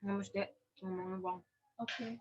Ngamus dek, ngomongnya bang. Oke.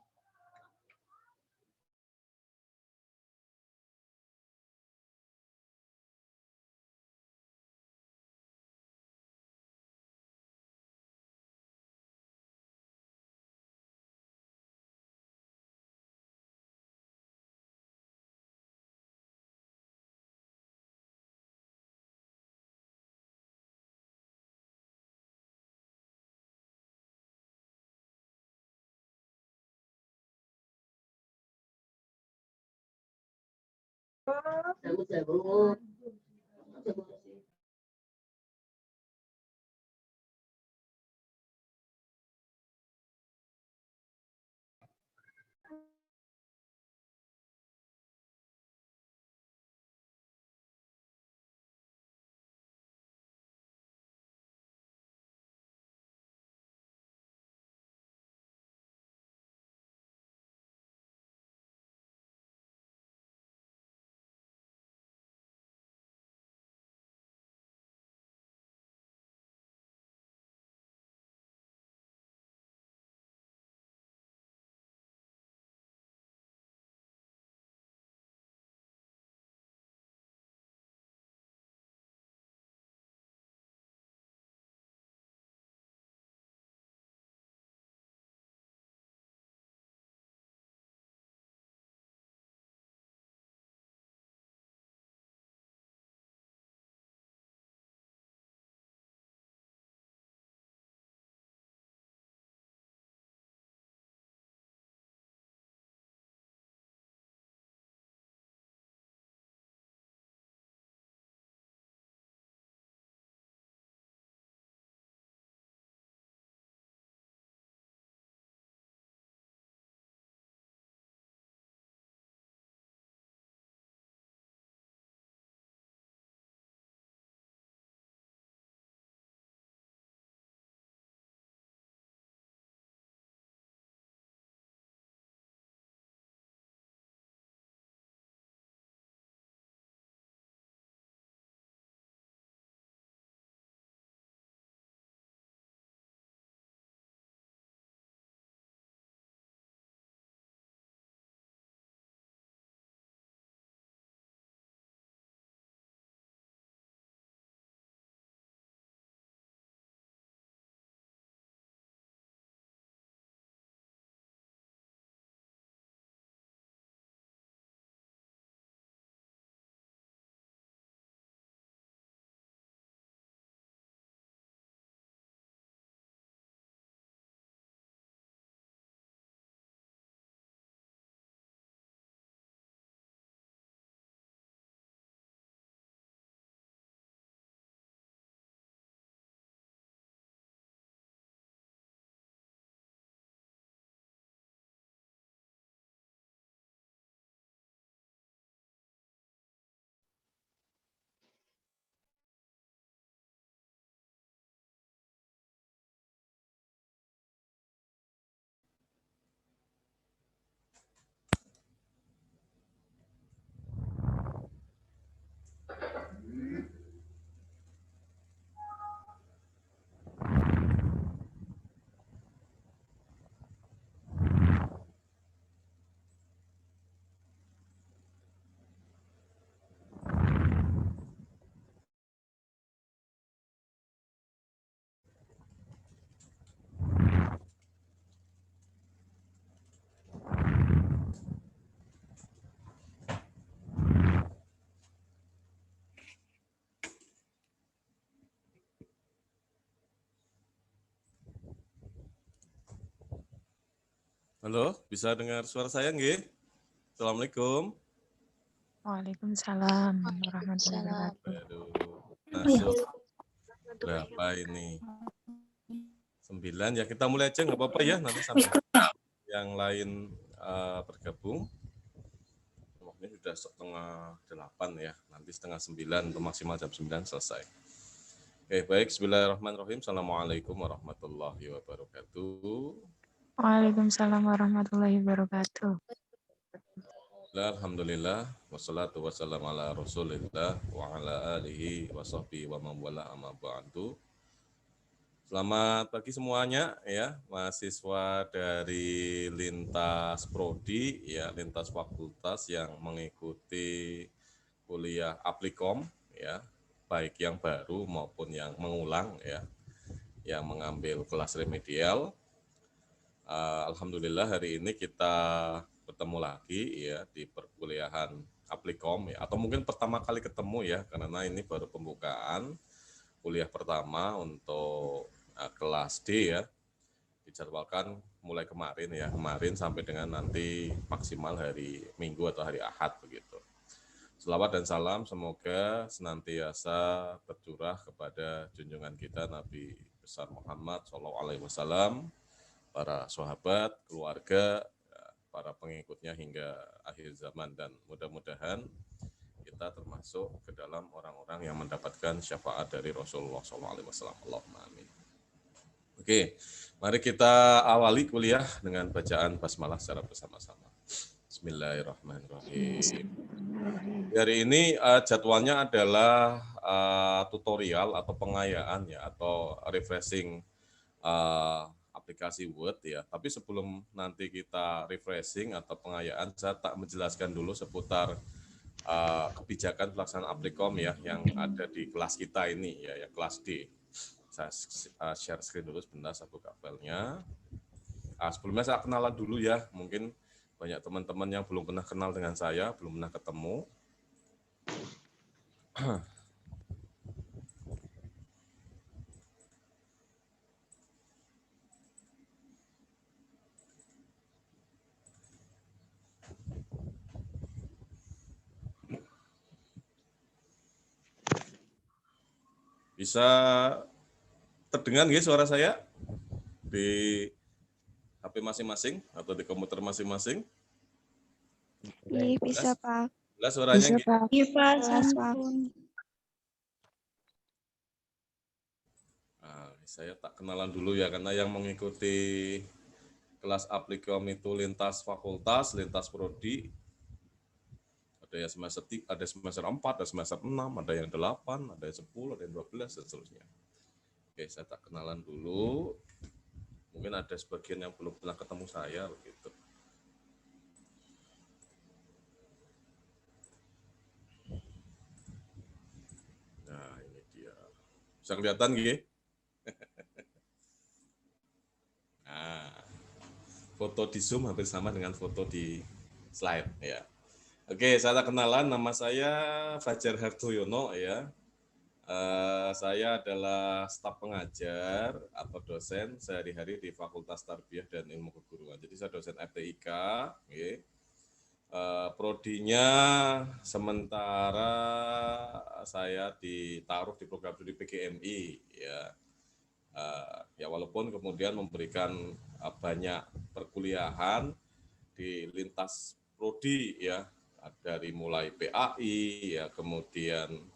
Halo, bisa dengar suara saya nggih? Assalamualaikum. Waalaikumsalam warahmatullahi wabarakatuh. Aduh, masuk berapa ini? 9 ya, kita mulai aja nggak apa-apa ya, nanti sampai yang lain bergabung. Ini sudah setengah 8 ya, nanti setengah 9 atau maksimal jam 9 selesai. Oke, baik, bismillahirrahmanirrahim. Assalamualaikum warahmatullahi wabarakatuh. Waalaikumsalam warahmatullahi wabarakatuh. Alhamdulillah, wassalatu wassalamu ala rasulillah wa ala alihi wa sahbihi wa man wala amma ba'du. Selamat pagi semuanya ya, mahasiswa dari lintas prodi ya, lintas fakultas yang mengikuti kuliah Aplikom ya, baik yang baru maupun yang mengulang ya, yang mengambil kelas remedial. Alhamdulillah hari ini kita bertemu lagi ya di perkuliahan Aplikom ya, atau mungkin pertama kali ketemu ya, karena ini baru pembukaan kuliah pertama untuk kelas D ya, dijadwalkan mulai kemarin sampai dengan nanti maksimal hari Minggu atau hari Ahad begitu. Selawat dan salam semoga senantiasa tercurah kepada junjungan kita Nabi besar Muhammad SAW, para sahabat, keluarga, para pengikutnya hingga akhir zaman, dan mudah-mudahan kita termasuk ke dalam orang-orang yang mendapatkan syafaat dari Rasulullah SAW. Allahumma amin. Oke, mari kita awali kuliah dengan bacaan basmalah secara bersama-sama. Bismillahirrahmanirrahim. Hari ini jadwalnya adalah tutorial atau pengayaan ya, atau refreshing aplikasi Word ya. Tapi sebelum nanti kita refreshing atau pengayaan, saya tak menjelaskan dulu seputar kebijakan pelaksanaan Aplikom ya, yang ada di kelas kita ini ya, kelas D. Saya share screen dulu sebentar, saya buka filenya. Sebelumnya saya kenalan dulu ya, mungkin banyak teman-teman yang belum pernah kenal dengan saya, belum pernah ketemu. Bisa terdengar nggih suara saya di HP masing-masing atau di komputer masing-masing? Iya, bisa, Pak. Jelas suaranya nggih? Iya, Pak. Pak. Saya tak kenalan dulu ya, karena yang mengikuti kelas Aplikom itu lintas fakultas, lintas prodi. Ada yang semester 3, ada semester 4, ada semester 6, ada yang 8, ada yang 10, ada yang 12, dan seterusnya. Oke, saya tak kenalan dulu. Mungkin ada sebagian yang belum pernah ketemu saya begitu. Nah, ini dia. Bisa kelihatan nggih? Nah, foto di Zoom hampir sama dengan foto di slide ya. Oke, saya kenalan, nama saya Fajar Hardoyono ya. Saya adalah staf pengajar atau dosen sehari-hari di Fakultas Tarbiyah dan Ilmu Keguruan. Jadi saya dosen FTIK. Okay. Prodinya sementara saya ditaruh di program studi PGMI ya. Ya walaupun kemudian memberikan banyak perkuliahan di lintas prodi ya, dari mulai PAI ya, kemudian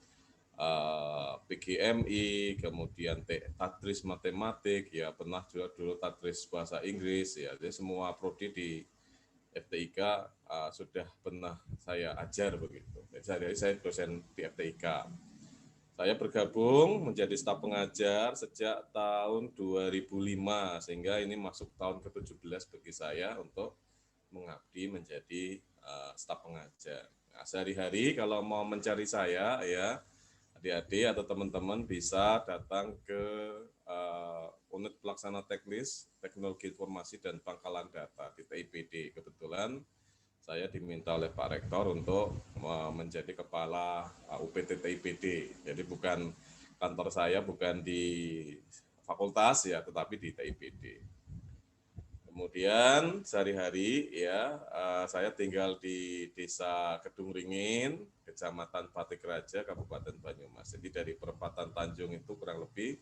PGMI, kemudian tadris matematik ya, pernah juga dulu tadris bahasa Inggris ya. Jadi semua prodi di FTIK sudah pernah saya ajar begitu. Jadi saya dosen di FTIK. Saya bergabung menjadi staf pengajar sejak tahun 2005, sehingga ini masuk tahun ke-17 bagi saya untuk mengabdi menjadi staf pengajar. Nah, sehari-hari kalau mau mencari saya ya, adik-adik atau teman-teman bisa datang ke unit pelaksana teknis teknologi informasi dan pangkalan data di TIPD. Kebetulan saya diminta oleh Pak Rektor untuk menjadi kepala UPT TIPD. Jadi bukan kantor saya, bukan di fakultas ya, tetapi di TIPD. Kemudian sehari-hari ya, saya tinggal di Desa Kedung Ringin, Kecamatan Batik Raja, Kabupaten Banyumas. Jadi dari perempatan Tanjung itu kurang lebih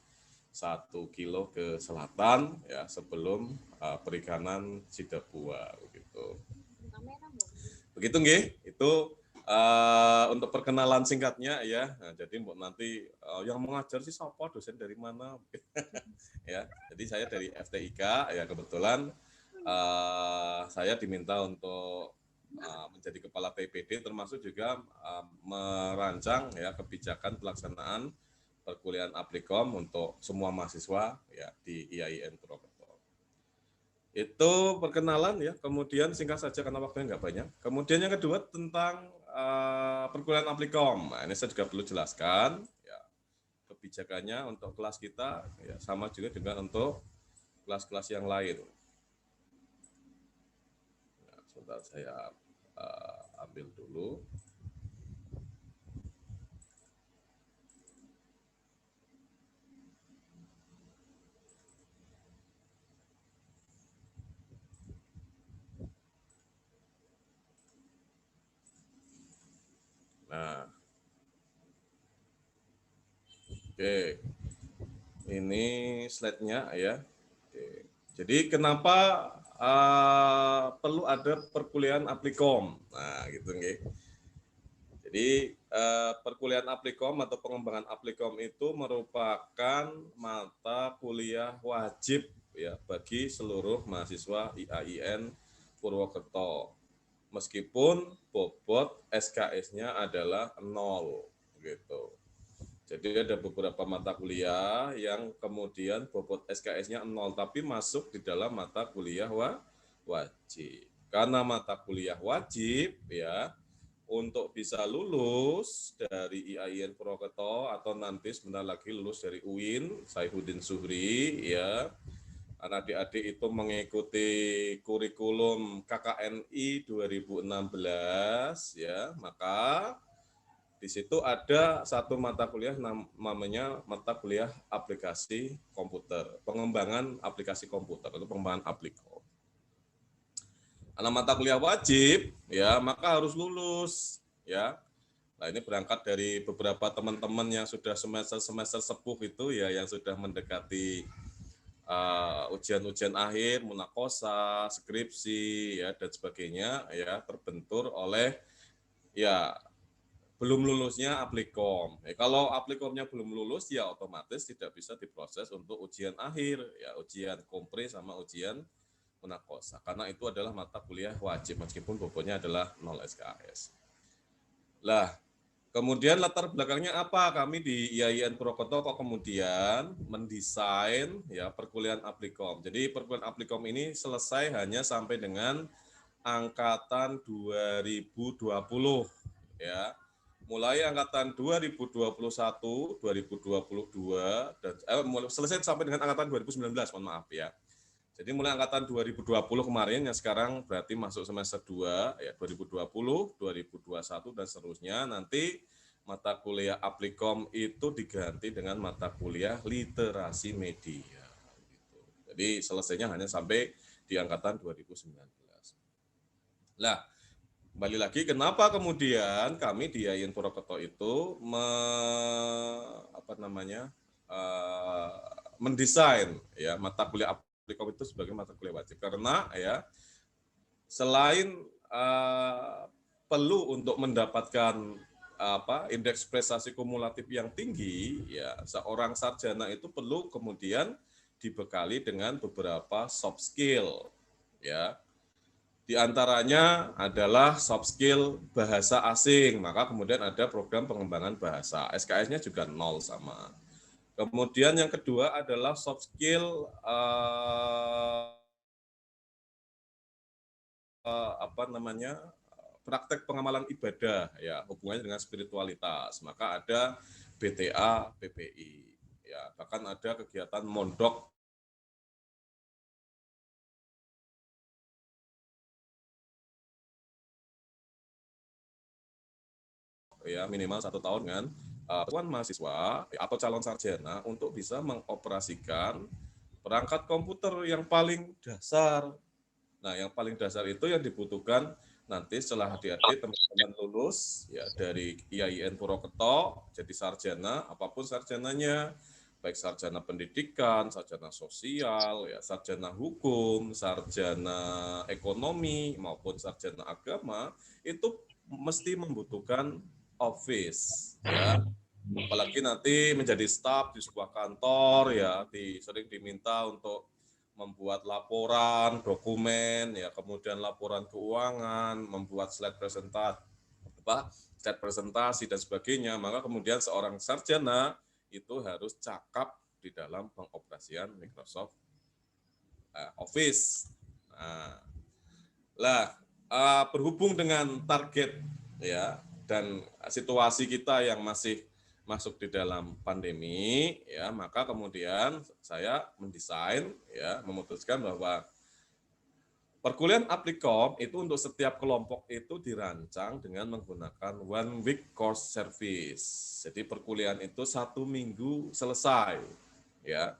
1 kilo ke selatan ya, sebelum perikanan Cidabua begitu. Begitu nggih, itu untuk perkenalan singkatnya ya. Nah, jadi nanti yang mengajar sih siapa, dosen dari mana? Ya, jadi saya dari FTIK ya, kebetulan saya diminta untuk menjadi kepala TIPD, termasuk juga merancang ya kebijakan pelaksanaan perkuliahan Aplikom untuk semua mahasiswa ya di IAIN Purwokerto. Itu perkenalan ya, kemudian singkat saja karena waktunya nggak banyak. Kemudian yang kedua tentang perkuliahan Aplikom. Nah, ini saya juga perlu jelaskan ya, kebijakannya untuk kelas kita ya sama juga dengan untuk kelas-kelas yang lain. Nah, sebentar saya ambil dulu. Nah, oke, ini slide-nya ya. Oke. Jadi kenapa perlu ada perkuliahan Aplikom? Nah, gitu nggih. Jadi perkuliahan Aplikom atau pengembangan Aplikom itu merupakan mata kuliah wajib ya bagi seluruh mahasiswa IAIN Purwokerto. Meskipun bobot SKS-nya adalah 0 gitu. Jadi ada beberapa mata kuliah yang kemudian bobot SKS-nya 0 tapi masuk di dalam mata kuliah wajib. Karena mata kuliah wajib ya, untuk bisa lulus dari IAIN Purwokerto atau nanti sebentar lagi lulus dari UIN Saifuddin Zuhri ya. Adik-adik itu mengikuti kurikulum KKNI 2016 ya, maka di situ ada satu mata kuliah namanya mata kuliah aplikasi komputer, pengembangan aplikasi komputer atau pengembangan Aplikom. Karena mata kuliah wajib ya, maka harus lulus ya. Nah, ini berangkat dari beberapa teman-teman yang sudah semester sepuh itu ya, yang sudah mendekati ujian-ujian akhir, munakosa, skripsi ya dan sebagainya ya, terbentur oleh ya belum lulusnya Aplikom. Ya, kalau Aplikomnya belum lulus ya otomatis tidak bisa diproses untuk ujian akhir ya, ujian kompre sama ujian munakosa. Karena itu adalah mata kuliah wajib meskipun bobotnya adalah 0 SKS. Lah, kemudian latar belakangnya apa? Kami di IAIN Purwokerto kok kemudian mendesain ya perkuliahan Aplikom. Jadi perkuliahan Aplikom ini selesai hanya sampai dengan angkatan 2020 ya. Mulai angkatan 2021, 2022 dan selesai sampai dengan angkatan 2019, mohon maaf ya. Jadi mulai angkatan 2020 kemarin yang sekarang berarti masuk semester 2 ya 2020, 2021 dan seterusnya, nanti mata kuliah Aplikom itu diganti dengan mata kuliah literasi media gitu. Jadi selesainya hanya sampai di angkatan 2019. Lah, kembali lagi kenapa kemudian kami di IAIN Purwokerto itu mendesain ya mata kuliah Aplikom itu sebagai mata kuliah wajib, karena ya selain perlu untuk mendapatkan indeks prestasi kumulatif yang tinggi ya, seorang sarjana itu perlu kemudian dibekali dengan beberapa soft skill ya. Di antaranya adalah soft skill bahasa asing, maka kemudian ada program pengembangan bahasa, SKS-nya juga 0 sama. Kemudian yang kedua adalah soft skill praktek pengamalan ibadah ya, hubungannya dengan spiritualitas, maka ada BTA PPI ya, bahkan ada kegiatan mondok ya minimal 1 tahun kan mahasiswa atau calon sarjana untuk bisa mengoperasikan perangkat komputer yang paling dasar. Nah, yang paling dasar itu yang dibutuhkan nanti setelah adik-adik teman-teman lulus ya dari IAIN Purwokerto jadi sarjana, apapun sarjananya, baik sarjana pendidikan, sarjana sosial, ya sarjana hukum, sarjana ekonomi maupun sarjana agama, itu mesti membutuhkan office ya. Apalagi nanti menjadi staf di sebuah kantor ya, sering diminta untuk membuat laporan, dokumen ya, kemudian laporan keuangan, membuat slide presentasi dan sebagainya. Maka kemudian seorang sarjana itu harus cakap di dalam pengoperasian Microsoft Office. Berhubung dengan target ya dan situasi kita yang masih masuk di dalam pandemi, ya maka kemudian saya mendesain, ya memutuskan bahwa perkuliahan Applikom itu untuk setiap kelompok itu dirancang dengan menggunakan one week course service. Jadi perkuliahan itu 1 minggu selesai, ya.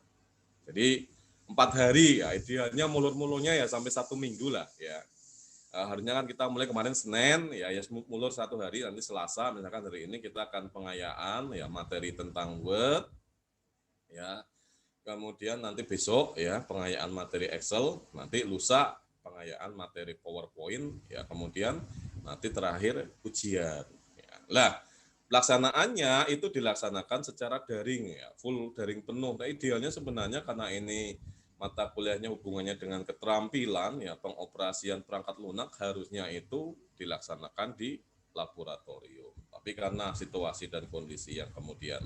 Jadi 4 hari, ya idealnya mulur-mulurnya ya sampai 1 minggu lah, ya. Harusnya kan kita mulai kemarin Senin, ya mulur 1 hari, nanti Selasa, misalkan hari ini kita akan pengayaan, ya materi tentang Word, ya. Kemudian nanti besok, ya pengayaan materi Excel, nanti lusa pengayaan materi PowerPoint, ya kemudian nanti terakhir ujian. Ya. Lah, pelaksanaannya itu dilaksanakan secara daring, ya full daring penuh. Nah, idealnya sebenarnya karena ini mata kuliahnya hubungannya dengan keterampilan, ya pengoperasian perangkat lunak harusnya itu dilaksanakan di laboratorium. Tapi karena situasi dan kondisi yang kemudian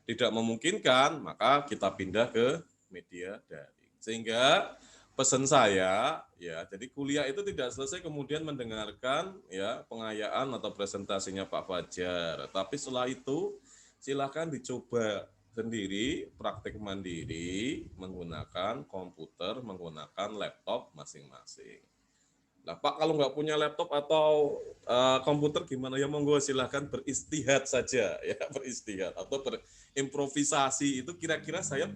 tidak memungkinkan, maka kita pindah ke media daring. Sehingga pesan saya, ya jadi kuliah itu tidak selesai kemudian mendengarkan ya pengayaan atau presentasinya Pak Fajar. Tapi setelah itu silakan dicoba sendiri, praktik mandiri, menggunakan komputer, menggunakan laptop masing-masing. Nah Pak, kalau nggak punya laptop atau komputer gimana? Ya monggo silahkan beristihad saja, ya beristihad atau berimprovisasi. Itu kira-kira saya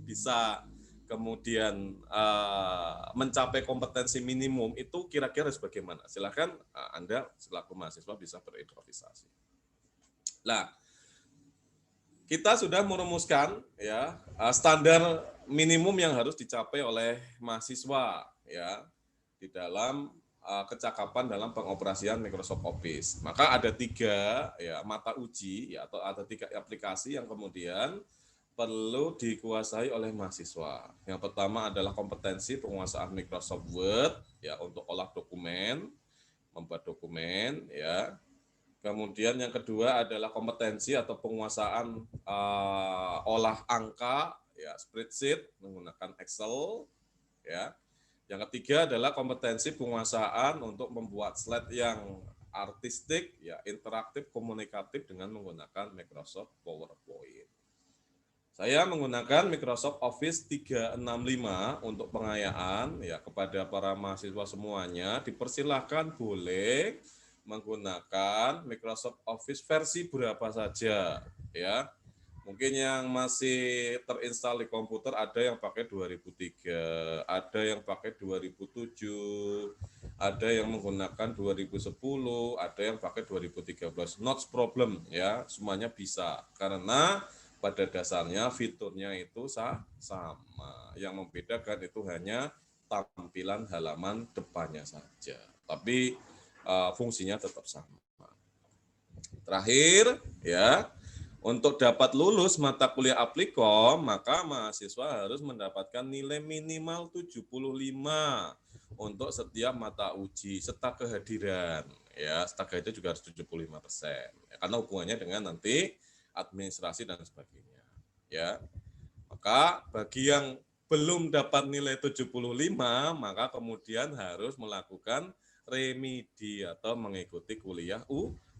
bisa kemudian mencapai kompetensi minimum itu kira-kira bagaimana? Silahkan Anda selaku mahasiswa bisa berimprovisasi. Nah, kita sudah merumuskan ya standar minimum yang harus dicapai oleh mahasiswa ya di dalam kecakapan dalam pengoperasian Microsoft Office. Maka ada 3 ya mata uji ya atau ada 3 aplikasi yang kemudian perlu dikuasai oleh mahasiswa. Yang pertama adalah kompetensi penguasaan Microsoft Word ya untuk olah dokumen, membuat dokumen ya. Kemudian yang kedua adalah kompetensi atau penguasaan olah angka, ya spreadsheet menggunakan Excel, ya. Yang ketiga adalah kompetensi penguasaan untuk membuat slide yang artistik, ya interaktif, komunikatif dengan menggunakan Microsoft PowerPoint. Saya menggunakan Microsoft Office 365 untuk pengayaan, ya kepada para mahasiswa semuanya dipersilahkan boleh menggunakan Microsoft Office versi berapa saja ya. Mungkin yang masih terinstall di komputer ada yang pakai 2003, ada yang pakai 2007, ada yang menggunakan 2010, ada yang pakai 2013. Not problem ya, semuanya bisa karena pada dasarnya fiturnya itu sama. Yang membedakan itu hanya tampilan halaman depannya saja. Tapi fungsinya tetap sama. Terakhir, ya, untuk dapat lulus mata kuliah Applikom, maka mahasiswa harus mendapatkan nilai minimal 75 untuk setiap mata uji serta kehadiran. Ya, serta itu juga harus 75%. Ya, karena hubungannya dengan nanti administrasi dan sebagainya. Ya, maka bagi yang belum dapat nilai 75, maka kemudian harus melakukan remedi atau mengikuti kuliah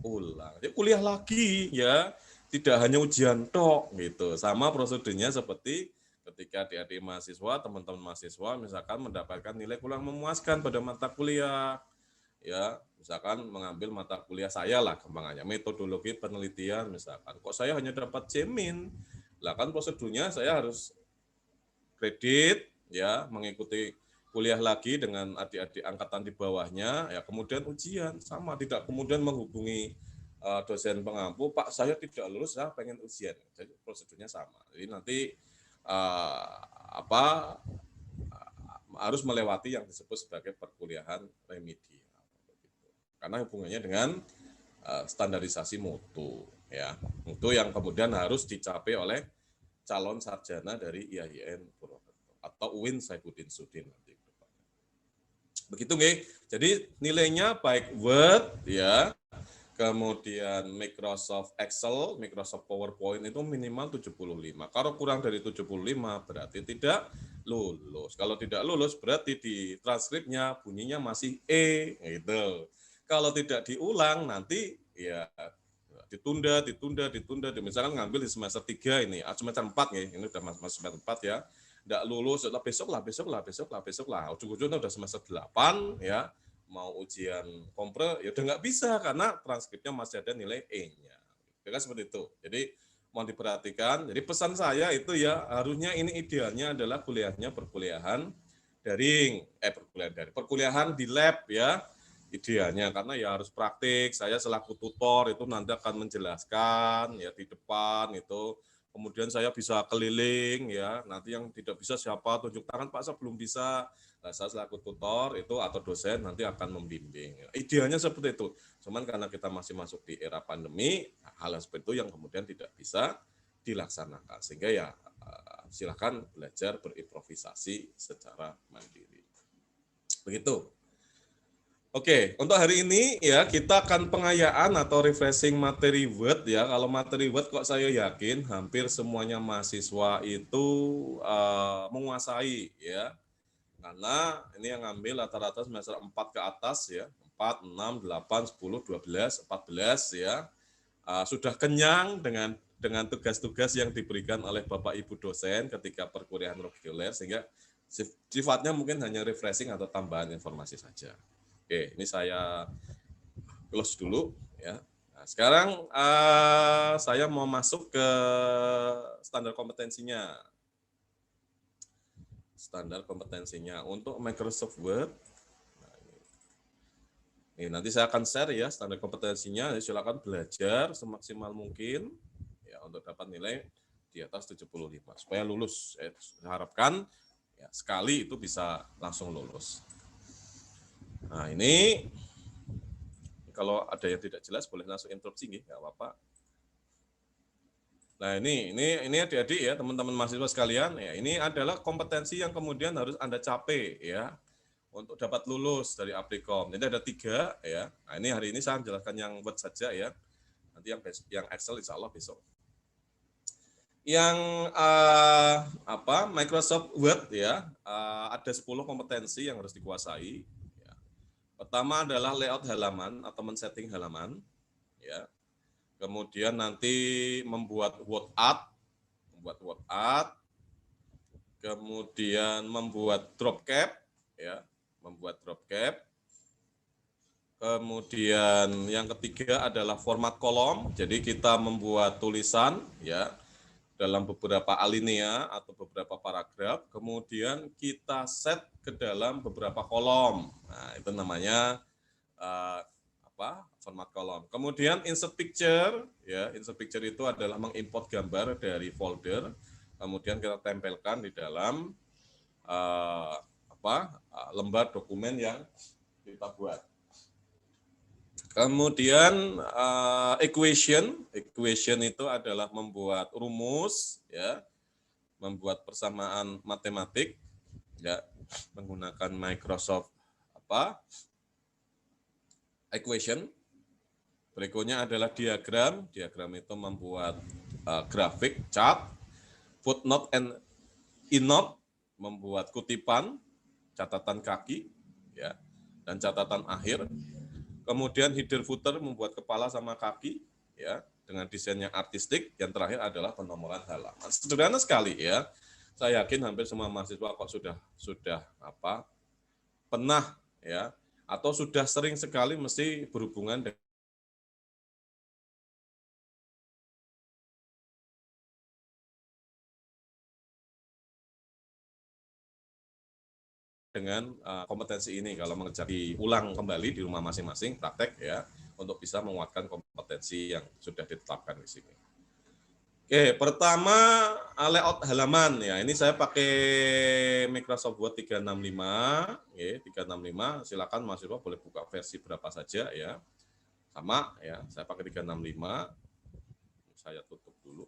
ulang. Jadi kuliah lagi ya, tidak hanya ujian tok gitu. Sama prosedurnya seperti ketika adik-adik mahasiswa, teman-teman mahasiswa misalkan mendapatkan nilai kurang memuaskan pada mata kuliah. Ya, misalkan mengambil mata kuliah saya lah kembangannya metodologi penelitian misalkan. Kok saya hanya dapat C-min? Lah kan prosedurnya saya harus kredit ya, mengikuti kuliah lagi dengan adik-adik angkatan di bawahnya, ya kemudian ujian sama, tidak kemudian menghubungi dosen pengampu, Pak saya tidak lulus, saya pengen ujian, jadi prosedurnya sama. Jadi nanti harus melewati yang disebut sebagai perkuliahan remedial, karena hubungannya dengan standarisasi mutu, ya mutu yang kemudian harus dicapai oleh calon sarjana dari IAIN Purwokerto atau UIN Saifuddin Sudin nanti. Begitu nggih. Jadi nilainya baik Word ya, Kemudian Microsoft Excel, Microsoft PowerPoint itu minimal 75. Kalau kurang dari 75 berarti tidak lulus. Kalau tidak lulus berarti di transkripnya bunyinya masih E gitu. Kalau tidak diulang nanti ya ditunda. Misalkan ngambil di semester 3 ini, semester 4 ya, ini udah masuk semester 4 ya. Tidak lulus, besok lah. Ujung-ujungnya udah semester 8 ya. Mau ujian kompre ya udah nggak bisa karena transkripnya masih ada nilai E-nya. Ya kan seperti itu. Jadi mau diperhatikan. Jadi pesan saya itu ya harusnya ini idealnya adalah perkuliahan perkuliahan di lab ya idealnya karena ya harus praktik. Saya selaku tutor itu nanti akan menjelaskan ya di depan itu. Kemudian saya bisa keliling ya. Nanti yang tidak bisa siapa tunjuk tangan Pak saya belum bisa. Nah, saya selaku tutor itu atau dosen nanti akan membimbing. Idealnya seperti itu. Cuman karena kita masih masuk di era pandemi, hal seperti itu yang kemudian tidak bisa dilaksanakan. Sehingga ya silakan belajar berimprovisasi secara mandiri. Begitu. Oke, untuk hari ini ya kita akan pengayaan atau refreshing materi Word ya. Kalau materi Word kok saya yakin hampir semuanya mahasiswa itu menguasai ya. Karena ini yang ngambil rata-rata semester 4 ke atas ya, 4, 6, 8, 10, 12, 14 ya. Sudah kenyang dengan tugas-tugas yang diberikan oleh Bapak Ibu dosen ketika perkuliahan reguler sehingga sifatnya mungkin hanya refreshing atau tambahan informasi saja. Oke, ini saya close dulu ya. Nah, sekarang saya mau masuk ke standar kompetensinya. Standar kompetensinya untuk Microsoft Word. Ini nanti saya akan share ya standar kompetensinya. Jadi silakan belajar semaksimal mungkin ya untuk dapat nilai di atas 75 supaya lulus. Saya harapkan ya, sekali itu bisa langsung lulus. Nah ini kalau ada yang tidak jelas boleh langsung interupsi nggak apa-apa. Nah ini adik-adik ya teman-teman mahasiswa sekalian ya ini adalah kompetensi yang kemudian harus Anda capai ya untuk dapat lulus dari Applikom. Jadi ada 3 ya. Nah ini hari ini saya menjelaskan yang Word saja ya. Nanti yang Excel insya Allah besok. Yang Microsoft Word ya ada 10 kompetensi yang harus dikuasai. Ya. Pertama adalah layout halaman atau men-setting halaman ya. Kemudian nanti membuat word art, kemudian membuat drop cap, ya, Kemudian yang ketiga adalah format kolom, jadi kita membuat tulisan, ya, dalam beberapa alinea atau beberapa paragraf, kemudian kita set ke dalam beberapa kolom. Nah, itu namanya format kolom. Kemudian insert picture, ya, insert picture itu adalah mengimport gambar dari folder, kemudian kita tempelkan di dalam lembar dokumen yang kita buat. Kemudian equation itu adalah membuat rumus, ya, membuat persamaan matematik, ya, menggunakan Microsoft equation. Berikutnya adalah diagram. Diagram itu membuat grafik, chart, footnote and endnote, membuat kutipan, catatan kaki, ya, dan catatan akhir. Kemudian header footer membuat kepala sama kaki, ya, dengan desain yang artistik. Yang terakhir adalah penomoran halaman. Sederhana sekali ya. Saya yakin hampir semua mahasiswa kok sudah pernah ya atau sudah sering sekali mesti berhubungan dengan kompetensi ini kalau mengerjakan ulang kembali di rumah masing-masing praktek ya untuk bisa menguatkan kompetensi yang sudah ditetapkan di sini. Oke, pertama layout halaman ya. Ini saya pakai Microsoft Word 365, ya, 365. Silakan mahasiswa boleh buka versi berapa saja ya. Sama ya, saya pakai 365. Saya tutup dulu.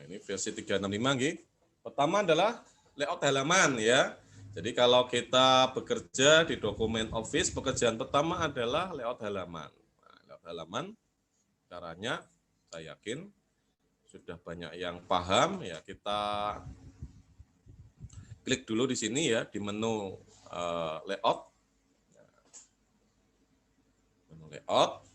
ini versi 365 nggih. Pertama adalah layout halaman ya. Jadi kalau kita bekerja di dokumen Office, pekerjaan pertama adalah layout halaman. Nah, layout halaman caranya saya yakin sudah banyak yang paham ya. Kita klik dulu di sini ya di menu layout. Menu layout.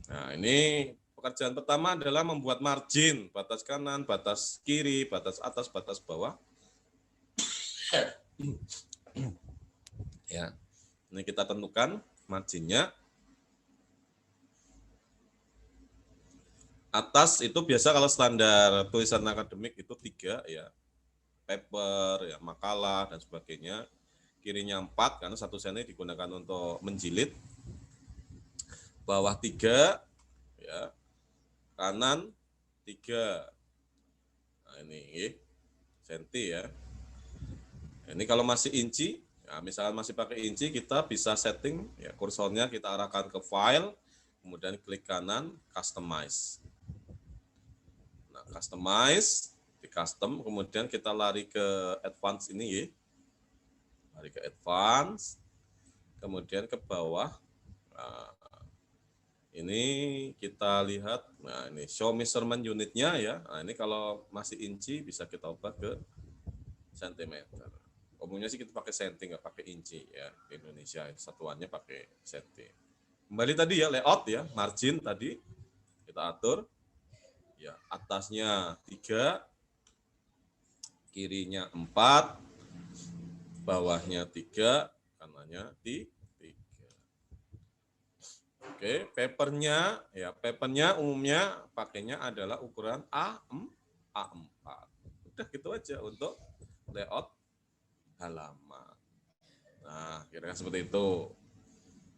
Nah, ini pekerjaan pertama adalah membuat margin, batas kanan, batas kiri, batas atas, batas bawah. Ya, ini kita tentukan marginnya. Atas itu biasa kalau standar tulisan akademik itu 3 ya, paper, ya, makalah dan sebagainya. Kirinya 4 karena 1 senti digunakan untuk menjilid. Bawah 3 ya, kanan 3. Nah ini senti ya. Ini kalau masih inci, ya misalkan masih pakai inci, kita bisa setting ya kursornya kita arahkan ke file, kemudian klik kanan, customize. Nah, customize, di custom, kemudian kita lari ke advance ini ya. Lari ke advance, kemudian ke bawah. Nah, ini kita lihat, nah ini show measurement unitnya ya. Nah, ini kalau masih inci bisa kita ubah ke sentimeter. Umumnya sih kita pakai senti, nggak pakai inci ya. Di Indonesia satuannya pakai senti. Kembali tadi ya layout ya, margin tadi kita atur. Ya, atasnya 3, kirinya 4, bawahnya 3, kanannya 3. Oke, papernya ya, papernya umumnya pakainya adalah ukuran A4. Udah gitu aja untuk layout halaman. Nah, kira-kira seperti itu.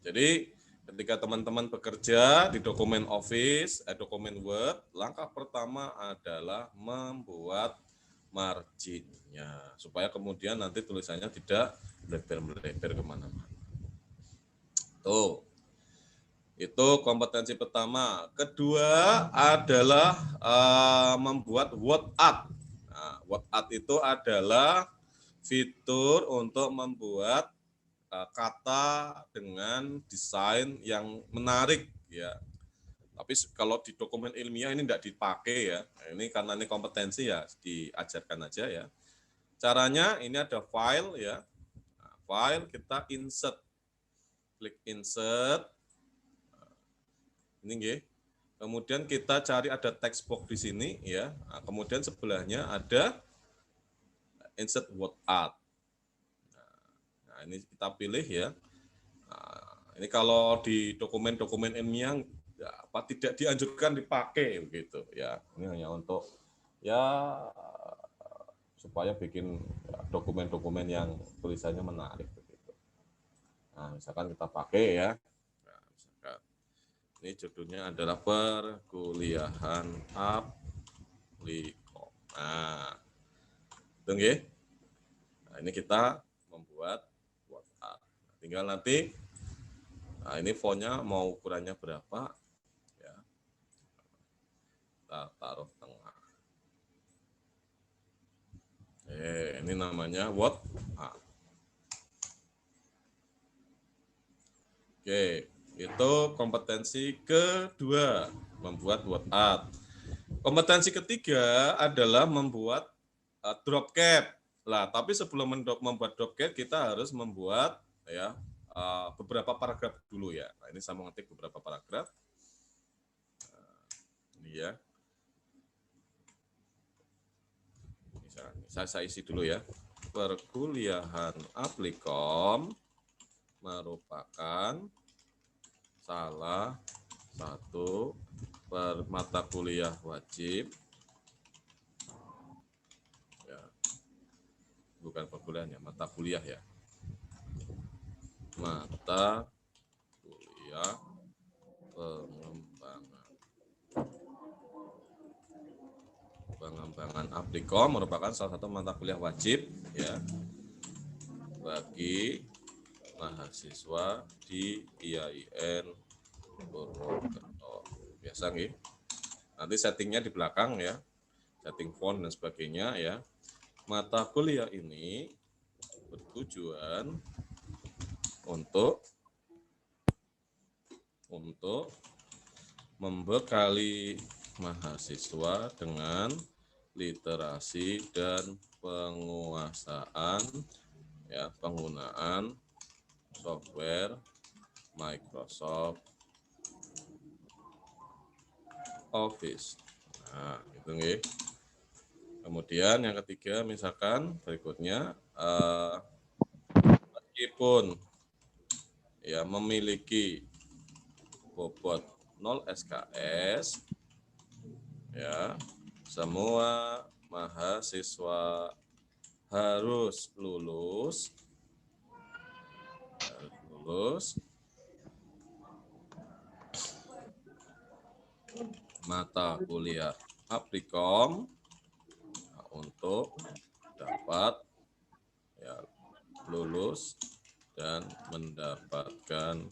Jadi, ketika teman-teman bekerja di dokumen Office, dokumen Word, langkah pertama adalah membuat marginnya. Supaya kemudian nanti tulisannya tidak melebar kemana-mana. Tuh. Itu kompetensi pertama. Kedua adalah membuat word art. Nah, word art itu adalah fitur untuk membuat kata dengan desain yang menarik ya. Tapi kalau di dokumen ilmiah ini tidak dipakai ya. Ini karena ini kompetensi ya diajarkan aja ya. Caranya ini ada file ya. Nah, file kita insert. Klik insert. Ini nggih. Kemudian kita cari ada text box di sini ya. Nah, kemudian sebelahnya ada insert word art. Nah, ini kita pilih ya. Nah, ini kalau di dokumen-dokumen ilmiah ya, tidak dianjurkan dipakai begitu ya. Ini hanya untuk ya supaya bikin dokumen-dokumen yang tulisannya menarik begitu. Nah, misalkan kita pakai ya. Nah, misalkan ini judulnya adalah perkuliahan Applikom. Nah, itu nggih. Nah, ini kita membuat word art. Tinggal nanti, nah ini fontnya mau ukurannya berapa, ya. Kita taruh tengah. Ini namanya word art. Oke, itu kompetensi kedua, membuat word art. Kompetensi ketiga adalah membuat drop cap. Lah, tapi sebelum membuat drop cap kita harus membuat ya beberapa paragraf dulu ya. Nah, ini saya mengetik beberapa paragraf. Ini ya. Misalnya, saya isi dulu ya. Perkuliahan Applikom merupakan salah satu mata kuliah wajib. Bukan perkuliahan ya, mata kuliah ya. Mata kuliah pengembangan Applikom merupakan salah satu mata kuliah wajib ya bagi mahasiswa di IAIN Purwokerto. Biasa nggih. nanti settingnya di belakang ya, setting font dan sebagainya ya. Mata kuliah ini bertujuan untuk membekali mahasiswa dengan literasi dan penguasaan ya, penggunaan software Microsoft Office. Nah, itu nggih. Kemudian yang ketiga, misalkan berikutnya meskipun ya memiliki bobot 0 SKS ya, semua mahasiswa harus lulus mata kuliah Applikom untuk dapat ya, lulus dan mendapatkan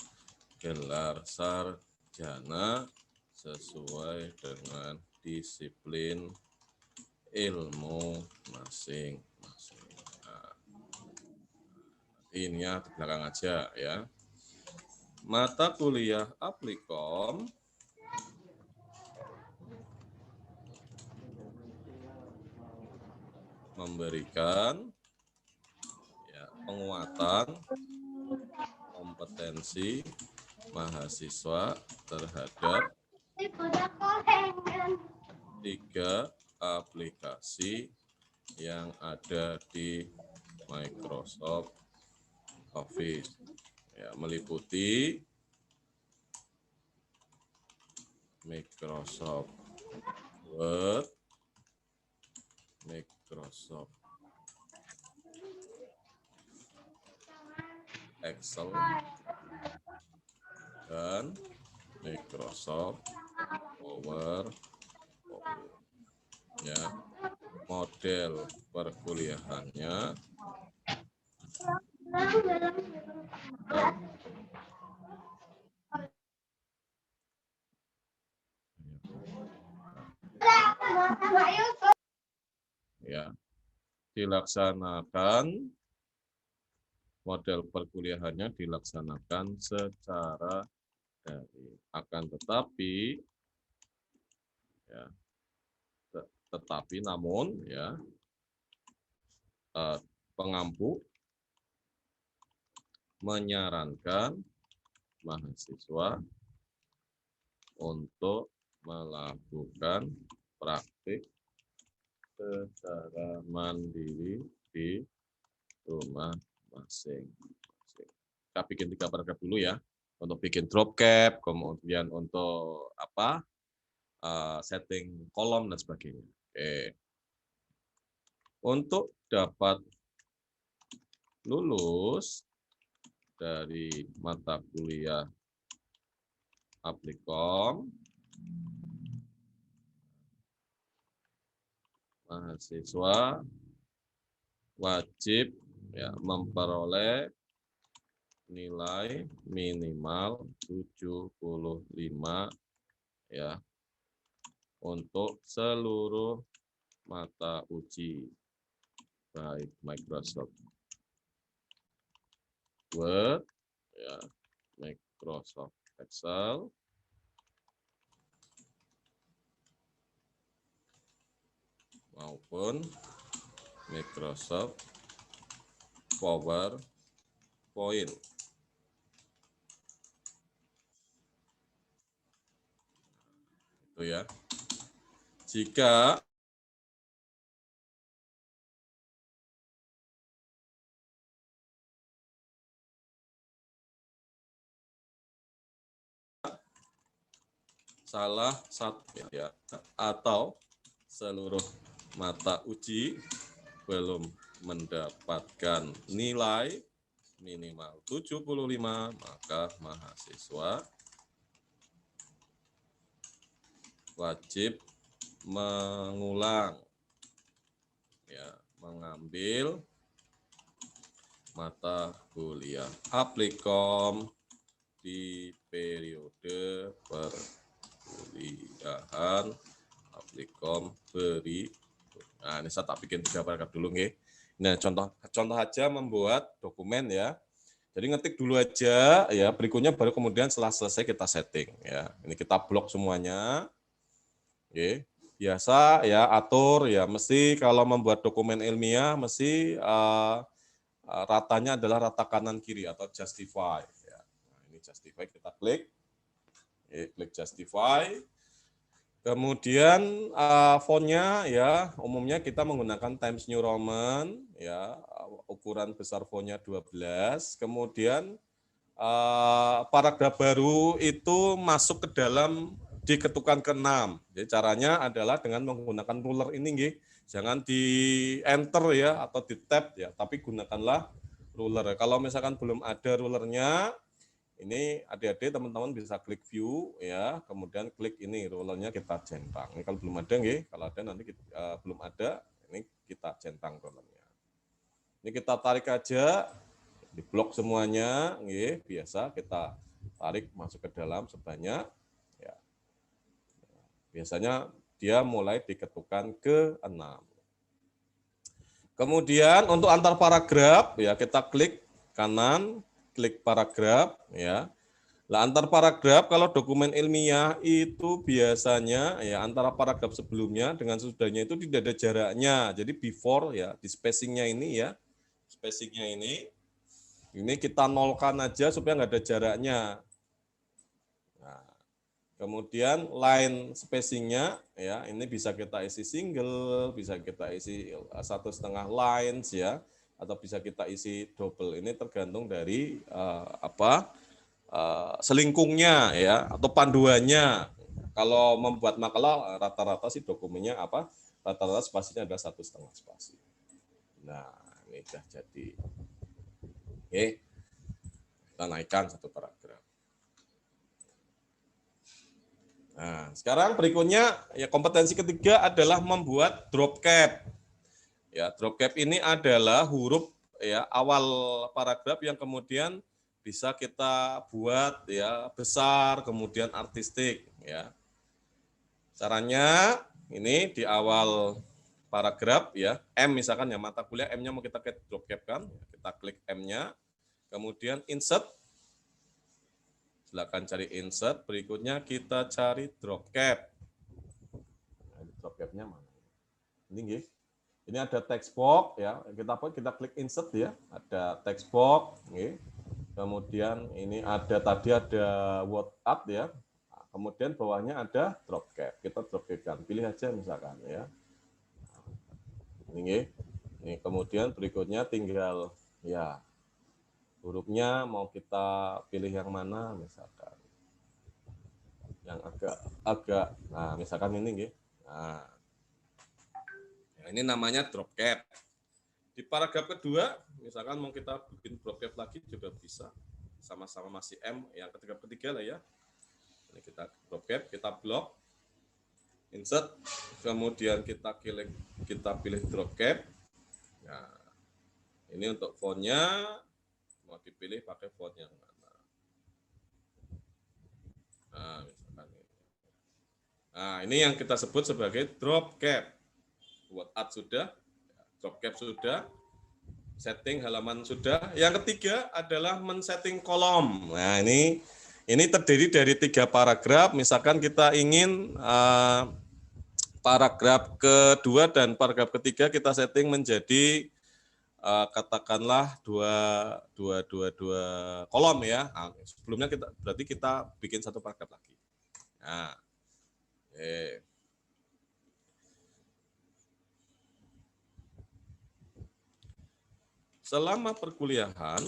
gelar sarjana sesuai dengan disiplin ilmu masing-masing. Nah, ini ya di belakang aja ya. Mata kuliah Applikom memberikan ya, penguatan kompetensi mahasiswa terhadap 3 aplikasi yang ada di Microsoft Office. Ya, meliputi Microsoft Word, Microsoft Excel, dan Microsoft PowerPoint. Ya, model perkuliahannya ya dilaksanakan, model perkuliahannya dilaksanakan secara daring. Akan tetapi ya, namun ya pengampu menyarankan mahasiswa untuk melakukan praktik secara mandiri di rumah masing-masing. Kita bikin 3 paragraf dulu ya, untuk bikin drop cap, kemudian untuk apa, setting kolom dan sebagainya. Oke. Untuk dapat lulus dari mata kuliah Applikom, mahasiswa wajib ya memperoleh nilai minimal 75 ya untuk seluruh mata uji, baik Microsoft Word, ya, Microsoft Excel, maupun Microsoft PowerPoint. Itu ya. Jika salah satu ya atau seluruh mata uji belum mendapatkan nilai minimal 75, maka mahasiswa wajib mengulang ya, mengambil mata kuliah Applikom di periode perkuliahan Likom beri. Nah, ini saya tak bikin 3 paragraf dulu nggih. Nah, contoh aja membuat dokumen ya. Jadi ngetik dulu aja ya, berikutnya baru kemudian setelah selesai kita setting ya. Ini kita blok semuanya. Oke. Biasa ya atur ya, mesti kalau membuat dokumen ilmiah mesti ratanya adalah rata kanan kiri atau justify ya. Nah, ini justify, kita klik. Oke, klik justify. Kemudian fontnya ya umumnya kita menggunakan Times New Roman ya, ukuran besar fontnya 12. Kemudian paragraf baru itu masuk ke dalam di ketukan ke-6. Jadi caranya adalah dengan menggunakan ruler ini nggih. Jangan di enter ya atau di tab ya, tapi gunakanlah ruler. Kalau misalkan belum ada rulernya, ini adik-adik teman-teman bisa klik view ya, kemudian klik ini rulernya kita centang. Ini kalau belum ada nggih, kalau ada nanti belum ada, ini kita centang rulernya. Ini kita tarik aja, di blok semuanya, nggih, biasa kita tarik masuk ke dalam sebanyak ya. Biasanya dia mulai diketukan ke-6. Kemudian untuk antar paragraf ya kita klik kanan, klik paragraf ya. Nah, antar paragraf kalau dokumen ilmiah itu biasanya ya antara paragraf sebelumnya dengan sesudahnya itu tidak ada jaraknya. Jadi before ya, di spacingnya ini ya, spacingnya ini kita nolkan aja supaya nggak ada jaraknya. Nah, kemudian line spacingnya ya, ini bisa kita isi single, bisa kita isi 1,5 lines ya, atau bisa kita isi double. Ini tergantung dari selingkungnya ya atau panduannya. Kalau membuat makalah rata-rata sih dokumennya rata-rata spasinya ada 1,5 spasi. Nah, ini sudah jadi. Oke, kita naikkan 1 paragraf. Nah, sekarang berikutnya ya kompetensi ketiga adalah membuat drop cap. Ya, drop cap ini adalah huruf ya awal paragraf yang kemudian bisa kita buat ya besar kemudian artistik ya. Caranya ini di awal paragraf ya, M misalkan ya mata kuliah M-nya mau kita drop cap kan, kita klik M-nya, kemudian insert. Silakan cari insert, berikutnya kita cari drop cap. Nah, drop cap-nya mana? Ini nggih. Ini ada text box ya, kita klik insert ya, ada text box nggih. Kemudian ini ada word art ya. Kemudian bawahnya ada drop cap. Kita drop cap-kan. Pilih aja misalkan ya. Ini kemudian berikutnya tinggal ya hurufnya mau kita pilih yang mana misalkan. Yang agak nah misalkan ini nggih. Nah. Ya, ini namanya drop cap. Di paragraf kedua, misalkan mau kita bikin drop cap lagi juga bisa. Sama-sama masih M, yang ketiga lah ya. Ini kita drop cap, kita blok, insert, kemudian kita pilih drop cap. Nah, ini untuk fontnya, mau dipilih pakai font yang mana. Nah, misalkan ini. Nah, ini yang kita sebut sebagai drop cap. Word art sudah, drop cap sudah, setting halaman sudah. Yang ketiga adalah men-setting kolom. Nah, ini terdiri dari 3 paragraf. Misalkan kita ingin paragraf kedua dan paragraf ketiga kita setting menjadi katakanlah dua kolom ya. Nah, sebelumnya berarti kita bikin 1 paragraf lagi. Nah, selama perkuliahan,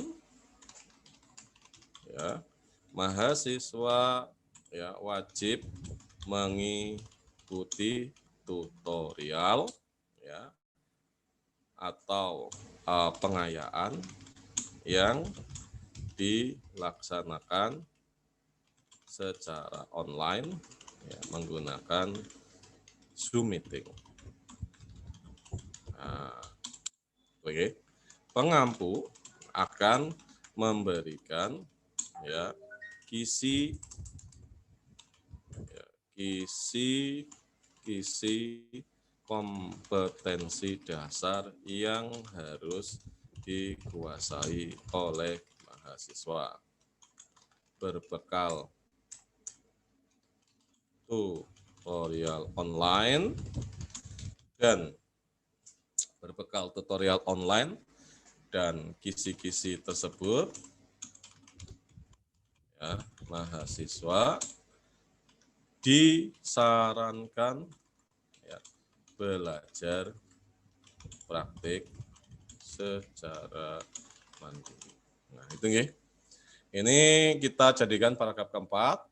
ya, mahasiswa ya wajib mengikuti tutorial ya atau pengayaan yang dilaksanakan secara online ya, menggunakan Zoom meeting. Nah, oke. Pengampu akan memberikan ya kisi isi kompetensi dasar yang harus dikuasai oleh mahasiswa berbekal tutorial online dan kisi-kisi tersebut ya, mahasiswa disarankan ya, belajar praktik secara mandiri. Nah, itu nggih. Ini kita jadikan paragraf keempat.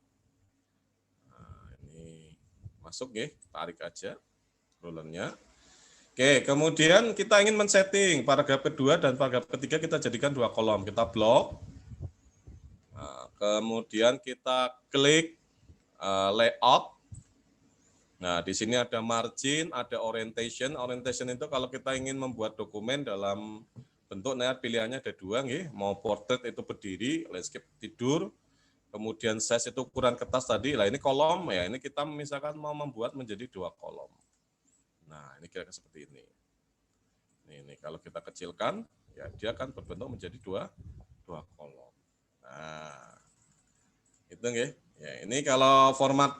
Nah, ini masuk nggih, tarik aja rulernya. Oke, kemudian kita ingin men-setting paragraf kedua dan paragraf ketiga kita jadikan 2 kolom. Kita blok. Nah, kemudian kita klik layout. Nah, di sini ada margin, ada orientation. Orientation itu kalau kita ingin membuat dokumen dalam bentuk pilihannya ada 2 nggih, mau portrait itu berdiri, landscape tidur, kemudian size itu ukuran kertas tadi. Lah ini kolom ya, ini kita misalkan mau membuat menjadi 2 kolom. Nah, ini kira-kira seperti ini. Ini kalau kita kecilkan ya dia akan berbentuk menjadi 2 kolom. Nah, itu nggih. Ya, ini kalau format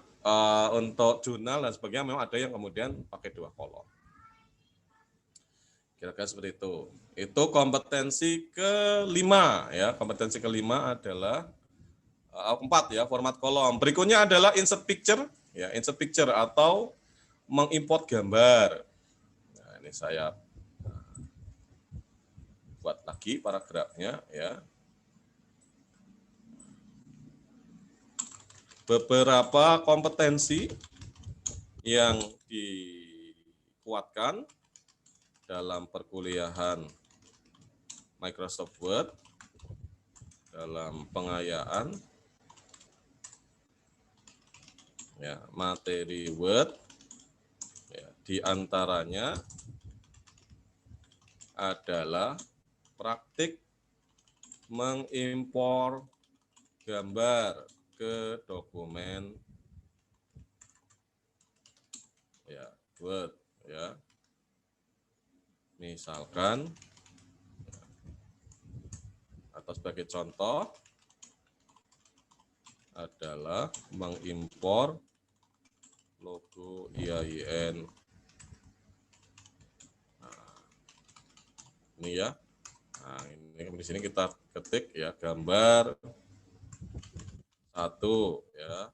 untuk jurnal dan sebagainya memang ada yang kemudian pakai 2 kolom. Kira-kira seperti itu. Itu kompetensi kelima ya. Kompetensi kelima adalah 4 ya, format kolom. Berikutnya adalah insert picture ya, insert picture atau mengimport gambar. Nah, ini saya buat lagi paragrafnya ya. Beberapa kompetensi yang dikuatkan dalam perkuliahan Microsoft Word dalam pengayaan ya, materi Word ya, diantaranya adalah praktik mengimpor gambar ke dokumen ya, Word ya. Misalkan atau sebagai contoh adalah mengimpor logo IAIN. Nah, ini ya. Nah, ini di sini kita ketik ya gambar 1 ya,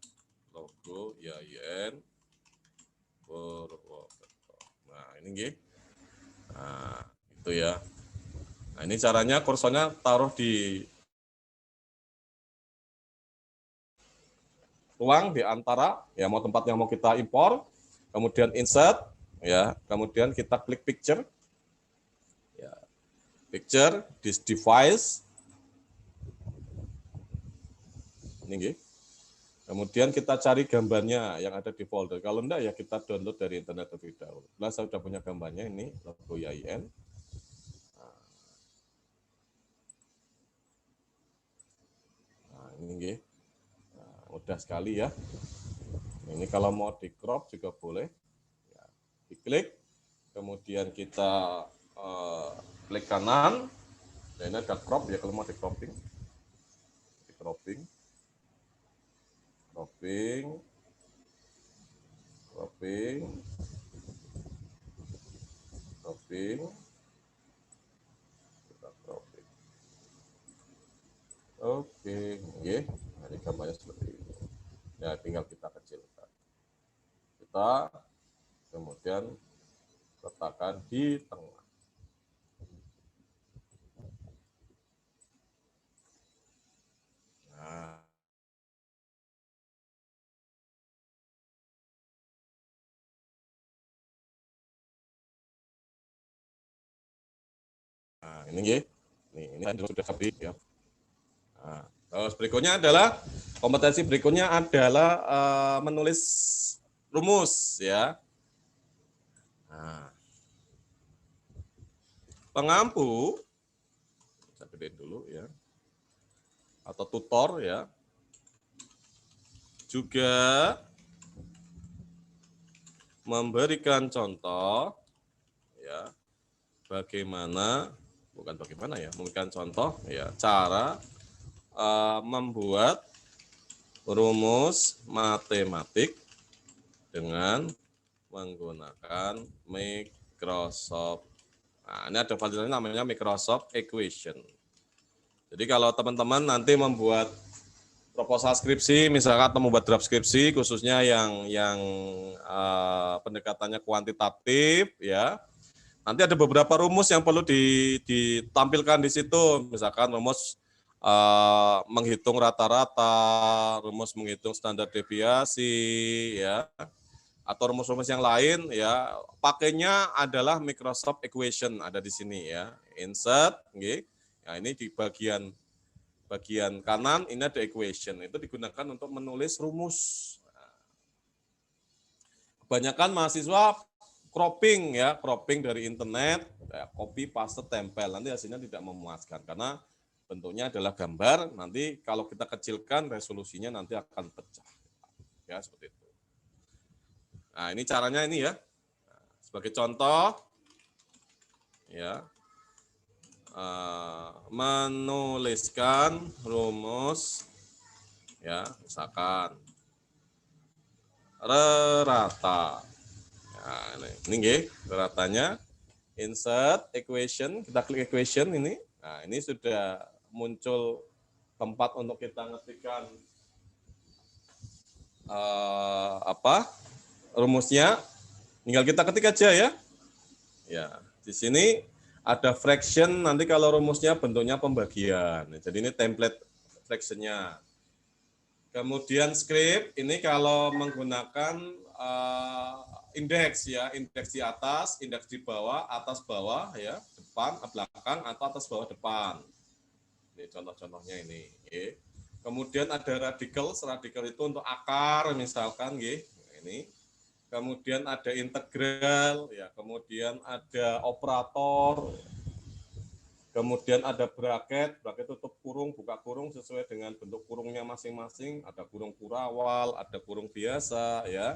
logo IAIN Purwokerto. Nah, ini nggih. Nah, itu ya. Nah, ini caranya kursornya taruh di ruang di antara ya, mau tempat yang mau kita impor, kemudian insert ya, kemudian kita klik picture. Ya. Picture this device. Ini nggih. Kemudian kita cari gambarnya yang ada di folder. Kalau enggak ya kita download dari internet terlebih dahulu. Nah, saya sudah punya gambarnya ini logo IAIN. Nah, ini nggih. Nah, mudah sekali ya. Ini kalau mau di crop juga boleh. Ya, diklik, kemudian kita klik kanan. Dan ini ada crop ya kalau mau di cropping. Di cropping. Cropping. Cropping. Cropping. Kita cropping. Oke, nggih. Nah, ini gambarnya seperti ini. Ya, tinggal kita kecilkan. Kita kemudian letakkan di tengah. Nah, ini nggih. Ini sudah habis ya. Nah, terus berikutnya adalah kompetensi berikutnya adalah menulis rumus ya. Nah, pengampu saya gedein dulu ya. Atau tutor ya. Juga memberikan contoh ya memberikan contoh ya cara membuat rumus matematik dengan menggunakan Microsoft. Nah, ini ada validasi namanya Microsoft Equation. Jadi kalau teman-teman nanti membuat proposal skripsi, misalkan atau membuat draft skripsi, khususnya yang pendekatannya kuantitatif, ya, nanti ada beberapa rumus yang perlu ditampilkan di situ, misalkan rumus menghitung rata-rata, rumus menghitung standar deviasi, ya, atau rumus-rumus yang lain, ya, pakainya adalah Microsoft Equation ada di sini, ya, insert, okay. Nah, ini di bagian kanan ini ada equation, itu digunakan untuk menulis rumus. Kebanyakan mahasiswa cropping dari internet, copy paste tempel, nanti hasilnya tidak memuaskan karena bentuknya adalah gambar, nanti kalau kita kecilkan resolusinya nanti akan pecah. Ya, seperti itu. Nah, ini caranya ini ya. Sebagai contoh ya. Menuliskan rumus ya, misalkan rata. Nah, ini nggih, ratanya insert equation, kita klik equation ini. Nah, ini sudah muncul tempat untuk kita ngetikkan rumusnya. Tinggal kita ketik aja ya. Ya, di sini ada fraction, nanti kalau rumusnya bentuknya pembagian. Jadi ini template fractionnya. Kemudian script, ini kalau menggunakan indeks ya, indeks di atas, indeks di bawah, atas bawah ya, depan, belakang, atau atas bawah depan. Ini contoh-contohnya ini. Ya. Kemudian ada radicals, radikal itu untuk akar misalkan, ya. Ini. Kemudian ada integral, ya. Kemudian ada operator, kemudian ada bracket, bracket tutup kurung, buka kurung sesuai dengan bentuk kurungnya masing-masing. Ada kurung kurawal, ada kurung biasa, ya,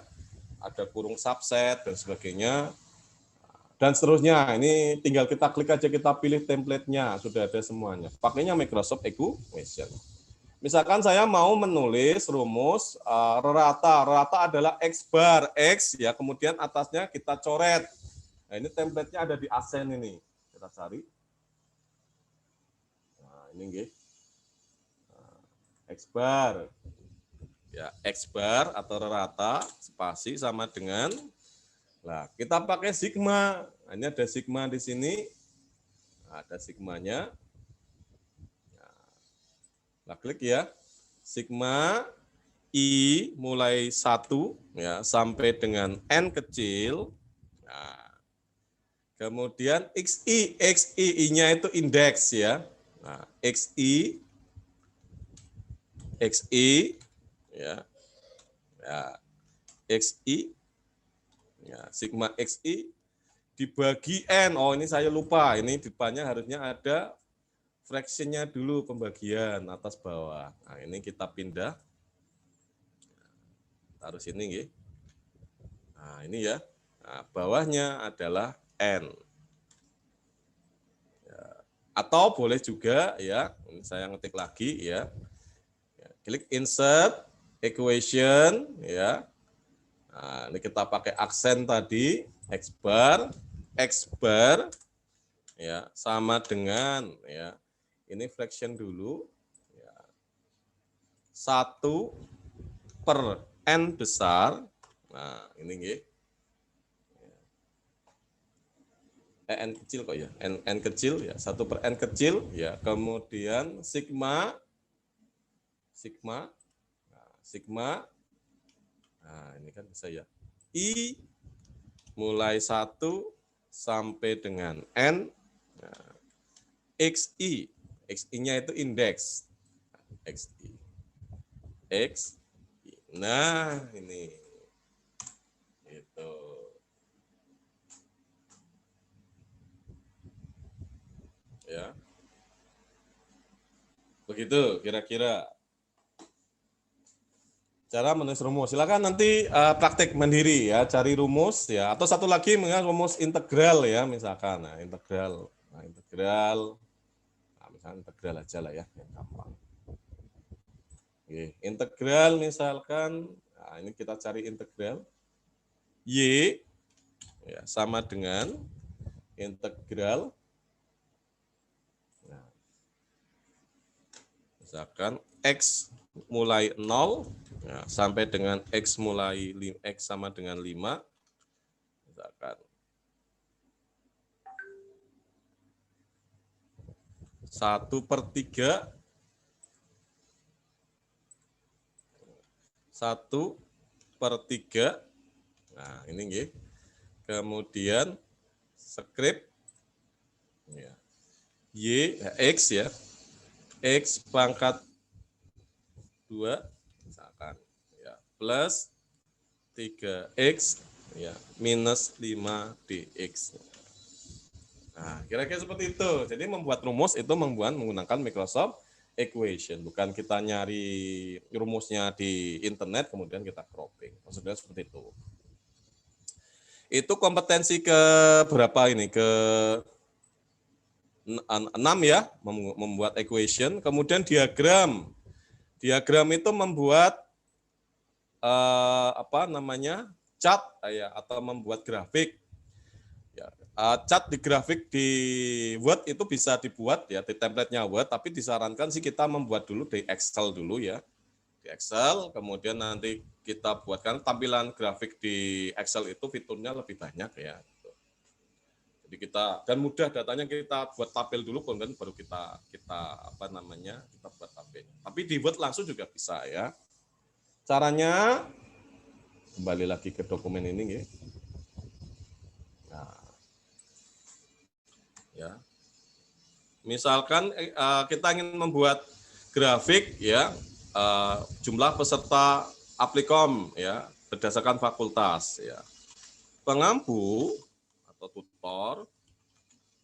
ada kurung subset dan sebagainya. Dan seterusnya. Ini tinggal kita klik aja, kita pilih template-nya, sudah ada semuanya. Pakainya Microsoft Equation. Misalkan saya mau menulis rumus rata adalah X bar X ya, kemudian atasnya kita coret. Nah, ini template-nya ada di Ascend ini. Kita cari. Nah, ini nggih. X bar. Ya, X bar atau rata spasi sama dengan, nah, kita pakai sigma. Nah, ini ada sigma di sini. Nah, ada sigmanya. Nah, klik ya. Sigma I mulai 1 ya sampai dengan N kecil. Nah, kemudian XI-nya itu indeks ya. Nah, XI ya. Ya, XI ya, sigma XI dibagi N. Oh, ini saya lupa. Ini di depannya harusnya ada fraction-nya dulu, pembagian atas bawah. Nah, ini kita pindah. Taruh sini nggih. Nah, ini ya. Nah, bawahnya adalah N. Ya. Atau boleh juga ya, ini saya ngetik lagi ya. Klik insert equation ya. Nah, ini kita pakai aksen tadi, X bar ya sama dengan ya. Ini fraction dulu ya. 1 per N besar. Nah, ini nggih. N kecil kok ya, N kecil ya, 1 per N kecil ya, kemudian sigma, nah ini kan bisa ya, I mulai 1 sampai dengan N, nah, XI-nya itu indeks, XI, nah ini, itu. Ya. Begitu kira-kira. Cara menulis rumus. Silakan nanti praktek mandiri ya, cari rumus ya. Atau satu lagi dengan rumus integral ya, misalkan. Nah, integral. Nah, integral. Nah, misalkan integral aja lah ya, yang gampang. Oke, integral misalkan, nah ini kita cari integral. Y ya, sama dengan integral. Nah, misalkan X mulai 0 ya, sampai dengan X mulai X sama dengan 5. Misalkan 1/3 1/3. Nah, ini nggih. Kemudian script ya. Y X ya. X pangkat 2 misalkan ya, plus 3X ya, minus 5DX. Nah, kira-kira seperti itu. Jadi membuat rumus itu menggunakan Microsoft Equation, bukan kita nyari rumusnya di internet kemudian kita cropping. Maksudnya seperti itu. Itu kompetensi ke berapa ini? Ke 6 ya, membuat equation, kemudian diagram. Diagram itu membuat chart ya, atau membuat grafik. Ya, chart di grafik di Word itu bisa dibuat ya di template-nya Word, tapi disarankan sih kita membuat dulu di Excel dulu ya. Di Excel, kemudian nanti kita buatkan tampilan grafik di Excel itu fiturnya lebih banyak ya. Jadi kita dan mudah datanya kita buat tabel dulu, kemudian baru kita buat tabel. Tapi di Word langsung juga bisa ya. Caranya kembali lagi ke dokumen ini ya. Nah, ya. Misalkan kita ingin membuat grafik ya, jumlah peserta Applikom ya berdasarkan fakultas ya. Pengampu atau tutor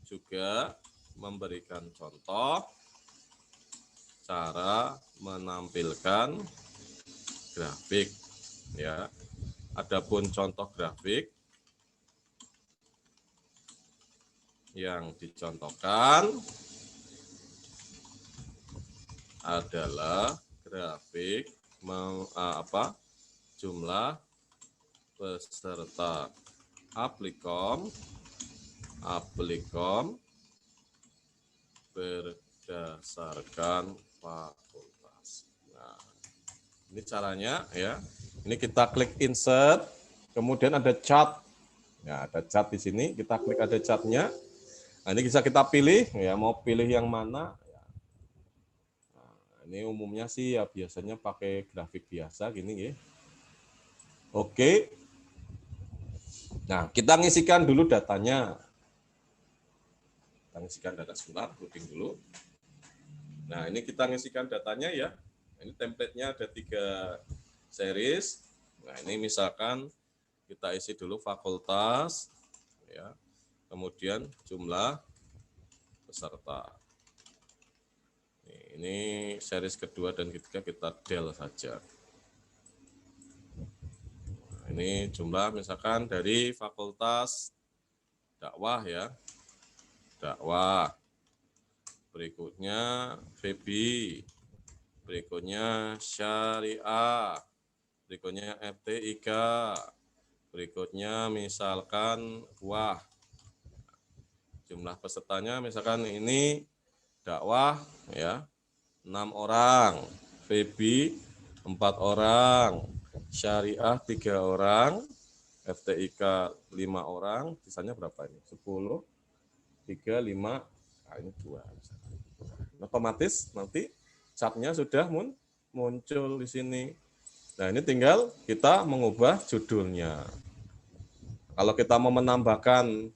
juga memberikan contoh cara menampilkan grafik ya. Adapun contoh grafik yang dicontohkan adalah grafik jumlah peserta Applikom berdasarkan fakultas. Nah, ini caranya ya. Ini kita klik insert, kemudian ada chart. Ya, ada chart di sini, kita klik ada chartnya. Nah, ini bisa kita pilih ya, mau pilih yang mana. Nah, ini umumnya sih ya biasanya pakai grafik biasa gini ya. Oke. Nah, kita ngisikan dulu datanya. Kita ngisikan data sebentar, loading dulu. Nah, ini kita ngisikan datanya ya. Ini template-nya ada 3 series. Nah, ini misalkan kita isi dulu fakultas, ya. Kemudian jumlah peserta. Ini series kedua dan ketiga kita del saja. Nah, ini jumlah misalkan dari fakultas dakwah ya. Dakwah. Berikutnya VB. Berikutnya syariah. Berikutnya FTIK. Berikutnya misalkan jumlah pesertanya misalkan ini dakwah ya 6 orang, VB 4 orang, syariah 3 orang, FTIK 5 orang, sisanya berapa ini? 10, 3, 5, nah ini 2. Otomatis nanti chartnya sudah muncul di sini. Nah, ini tinggal kita mengubah judulnya. Kalau kita mau menambahkan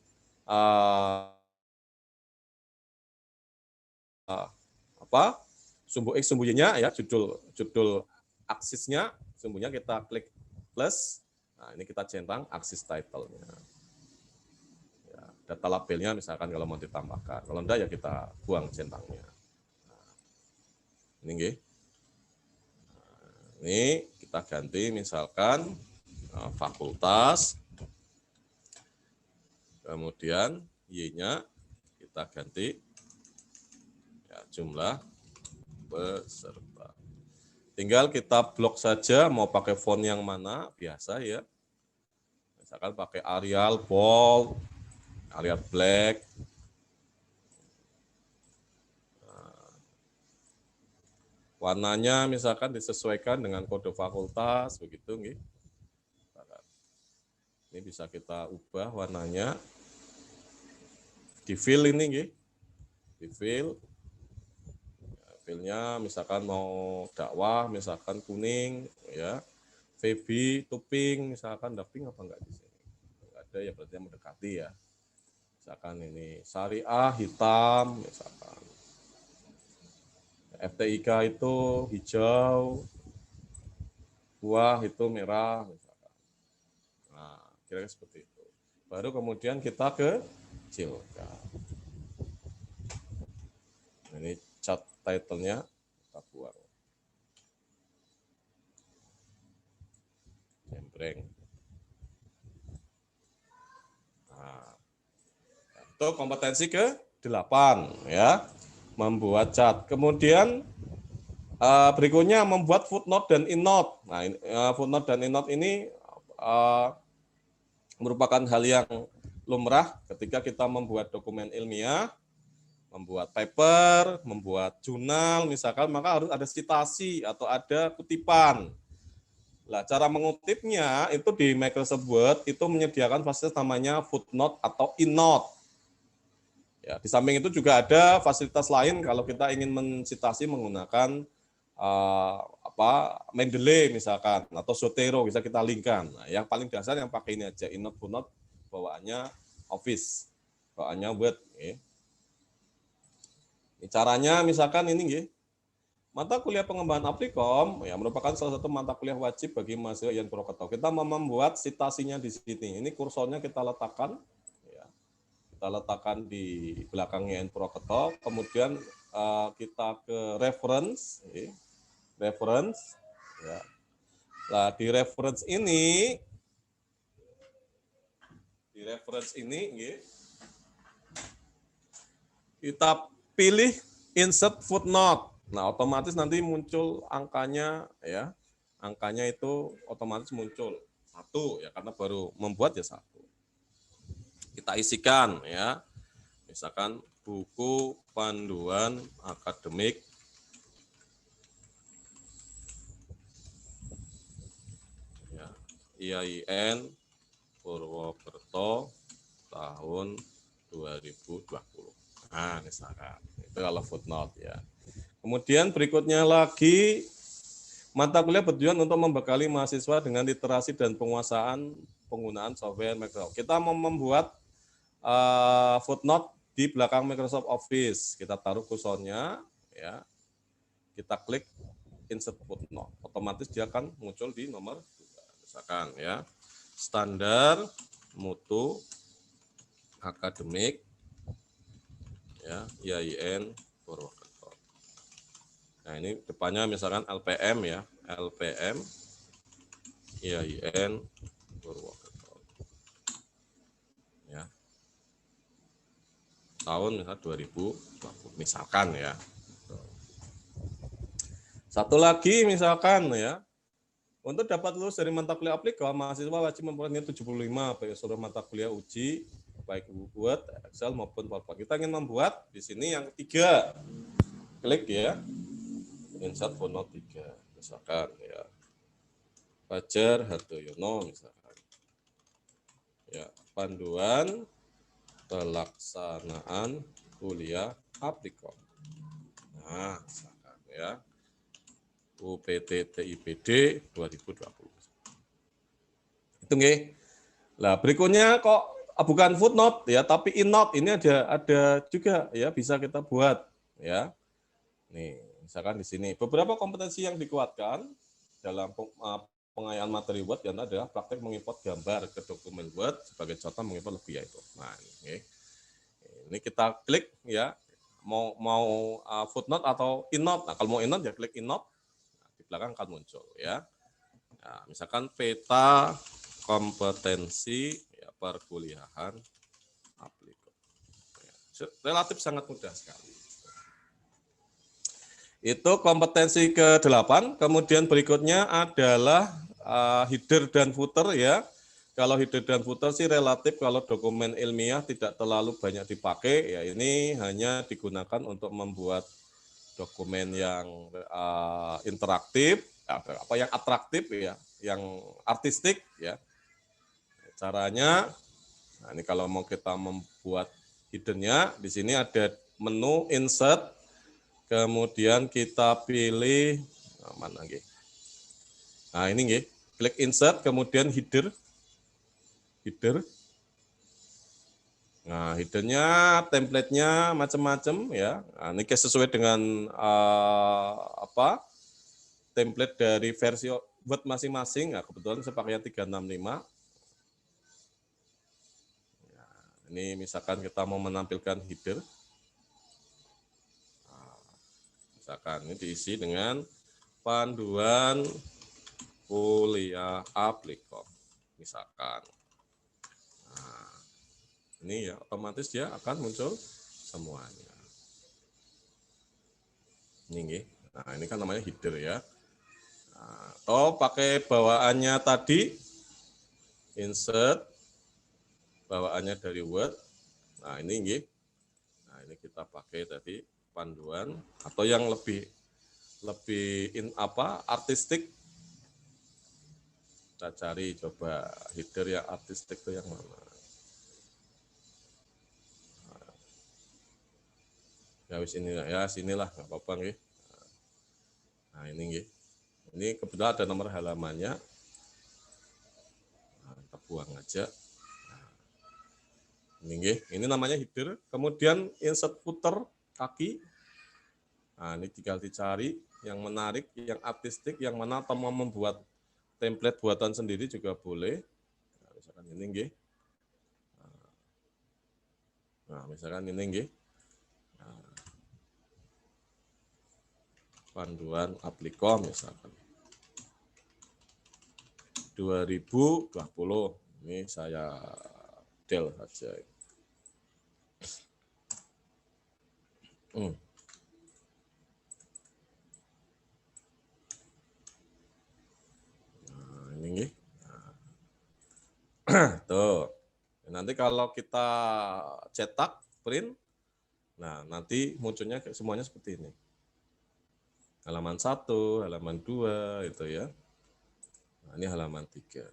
sumbu X, sumbu Y-nya ya, judul aksisnya, sumbunya kita klik plus. Nah, ini kita centang aksis title-nya. Ya, data labelnya misalkan kalau mau ditambahkan. Kalau enggak ya kita buang centangnya. Nah, ini nggih. Ini kita ganti misalkan fakultas, kemudian Y-nya kita ganti ya, jumlah peserta. Tinggal kita blok saja mau pakai font yang mana, biasa ya. Misalkan pakai Arial bold, Arial black. Warnanya misalkan disesuaikan dengan kode fakultas, begitu nggih. Ini bisa kita ubah warnanya. Di fill ini nggih. Di fill. Fillnya misalkan mau dakwah, misalkan kuning, ya. VB, tuping, misalkan ada pink apa enggak di sini? Enggak ada ya, berarti mendekati ya. Misalkan ini syariah hitam, misalkan. FTIK itu hijau, buah itu merah, misalkan. Nah, kira-kira seperti itu. Baru kemudian kita ke kecilkan. Ini cat title-nya kita buang. Jembreng. Nah, itu kompetensi ke-8 ya. Membuat cat. Kemudian berikutnya membuat footnote dan endnote. Nah, footnote dan endnote ini merupakan hal yang lumrah ketika kita membuat dokumen ilmiah, membuat paper, membuat jurnal misalkan, maka harus ada citasi atau ada kutipan. Nah, cara mengutipnya itu di Microsoft Word itu menyediakan fasilitas namanya footnote atau endnote. Ya, di samping itu juga ada fasilitas lain kalau kita ingin mensitasi menggunakan Mendeley misalkan atau Zotero bisa kita linkkan. Nah, yang paling dasar yang pakai ini aja, endnote, footnote, bawaannya Office, bawaannya Word. Ya. Caranya misalkan ini nggih. Mata kuliah pengembangan Applikom ya merupakan salah satu mata kuliah wajib bagi mahasiswa yang Purwokerto. Kita mau membuat citasinya di sini. Ini kursornya kita letakkan ya. Kita letakkan di belakangnya Purwokerto, kemudian kita ke reference ya. Reference ya. Nah, di reference ini nggih, kita pilih insert footnote. Nah, otomatis nanti muncul angkanya ya. Angkanya itu otomatis muncul 1 ya karena baru membuat ya 1. Kita isikan ya. Misalkan buku panduan akademik ya, IAIN Purwokerto tahun 2020. Nah, misalkan itu kalau footnote ya. Kemudian berikutnya lagi, mata kuliah bertujuan untuk membekali mahasiswa dengan literasi dan penguasaan penggunaan software Microsoft. Kita mau membuat footnote di belakang Microsoft Office. Kita taruh kursornya, ya. Kita klik insert footnote. Otomatis dia akan muncul di nomor 2. Misalkan ya, standar mutu akademik, ya, IAIN Purwokerto. Nah, ini depannya misalkan LPM ya, LPM IAIN Purwokerto. Ya. Tahun misalnya 2020 misalkan ya. Satu lagi misalkan ya. Untuk dapat lulus dari mata kuliah Applikom, mahasiswa wajib memperoleh 75 pada seluruh mata kuliah uji baik Word, Excel maupun PowerPoint. Kita ingin membuat di sini yang ketiga. Klik ya. Insert footnote 3 misalkan ya. Fajar Hartoyono misalkan. Ya, panduan pelaksanaan kuliah Applikom. Nah, misalkan ya. UPT TIPD 2020. Itu nggih. Nah, berikutnya kok bukan footnote ya, tapi endnote ini ada juga ya bisa kita buat ya. Nih, misalkan di sini beberapa kompetensi yang dikuatkan dalam pengayaan materi Word yang adalah praktek mengimport gambar ke dokumen Word sebagai contoh mengimport lebih ya itu. Nah, ini kita klik ya mau footnote atau endnote. Nah, kalau mau endnote ya klik endnote. belakang akan muncul ya. Nah, misalkan peta kompetensi ya, perkuliahan aplikasi. Relatif sangat mudah sekali. Itu kompetensi ke-8. Kemudian berikutnya adalah header dan footer ya. Kalau header dan footer sih relatif, kalau dokumen ilmiah tidak terlalu banyak dipakai, ya ini hanya digunakan untuk membuat dokumen yang interaktif, apa yang atraktif ya, yang artistik ya. Caranya, nah ini kalau mau kita membuat headernya, di sini ada menu insert, kemudian kita pilih mana nggih? Nah ini nggih, klik insert, kemudian header. Nah, headernya, template-nya macam-macam ya. Nah, ini sesuai dengan template dari versi Word masing-masing. Nah, kebetulan saya pakai 365. Nah, ini misalkan kita mau menampilkan header. Nah, misalkan ini diisi dengan panduan kuliah Applikom. Misalkan. Nah, ini ya otomatis dia akan muncul semuanya. Ini, nah ini kan namanya header ya. Nah, atau pakai bawaannya tadi, insert, bawaannya dari Word. Nah ini, nah ini kita pakai tadi panduan atau yang lebih artistik. Kita cari coba header yang artistik itu yang mana. Ya wis inilah ya, sinilah nggak apa-apa nggih. Nah ini nggih. Ini kebetulan ada nomor halamannya. Nah, kita buang aja. Nah, ini nggih, ini namanya header. Kemudian insert footer kaki. Nah, ini tinggal dicari yang menarik, yang artistik, yang mana atau mau membuat template buatan sendiri juga boleh. Nah, misalkan ini nggih. Nah, misalkan ini nggih. Panduan Applikom misalkan 2020, ini saya del saja. Nah, ini nih. Nah, tuh. Nanti kalau kita cetak, print, nah nanti munculnya semuanya seperti ini. Halaman 1, halaman 2 itu ya. Nah, ini halaman 3.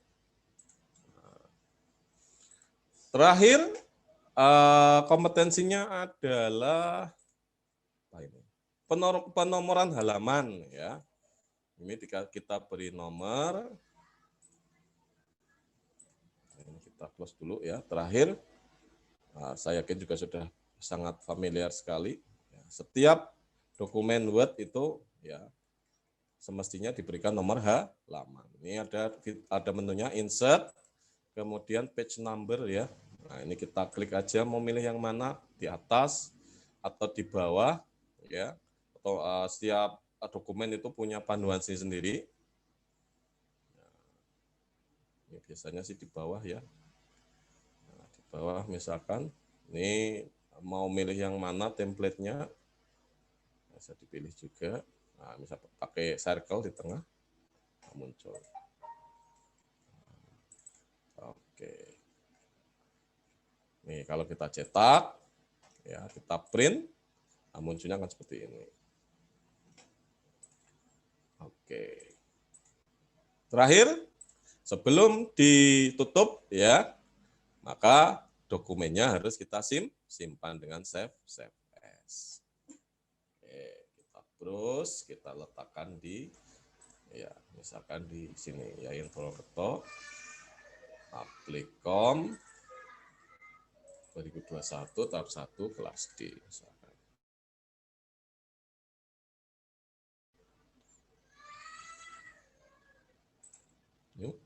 Nah. Terakhir kompetensinya adalah apa ini? Penomoran halaman ya. Ini kita beri nomor. Ini kita close dulu ya. Terakhir, saya yakin juga sudah sangat familiar sekali. Setiap dokumen Word itu ya semestinya diberikan nomor halaman. Ini ada menunya insert, kemudian page number ya. Nah, ini kita klik aja mau milih yang mana, di atas atau di bawah ya. Atau setiap dokumen itu punya panduan sendiri. Ini biasanya sih di bawah ya. Nah, di bawah misalkan ini mau milih yang mana template-nya bisa dipilih juga. Nah, bisa pakai circle di tengah muncul. Oke. Nih kalau kita cetak ya, kita print, nah munculnya akan seperti ini. Oke. Terakhir, sebelum ditutup ya, maka dokumennya harus kita simpan dengan save as. Oke, kita letakkan di ya, misalkan di sini ya, Purwokerto Applikom 2021 tahap 1 kelas D misalkan. Yuk.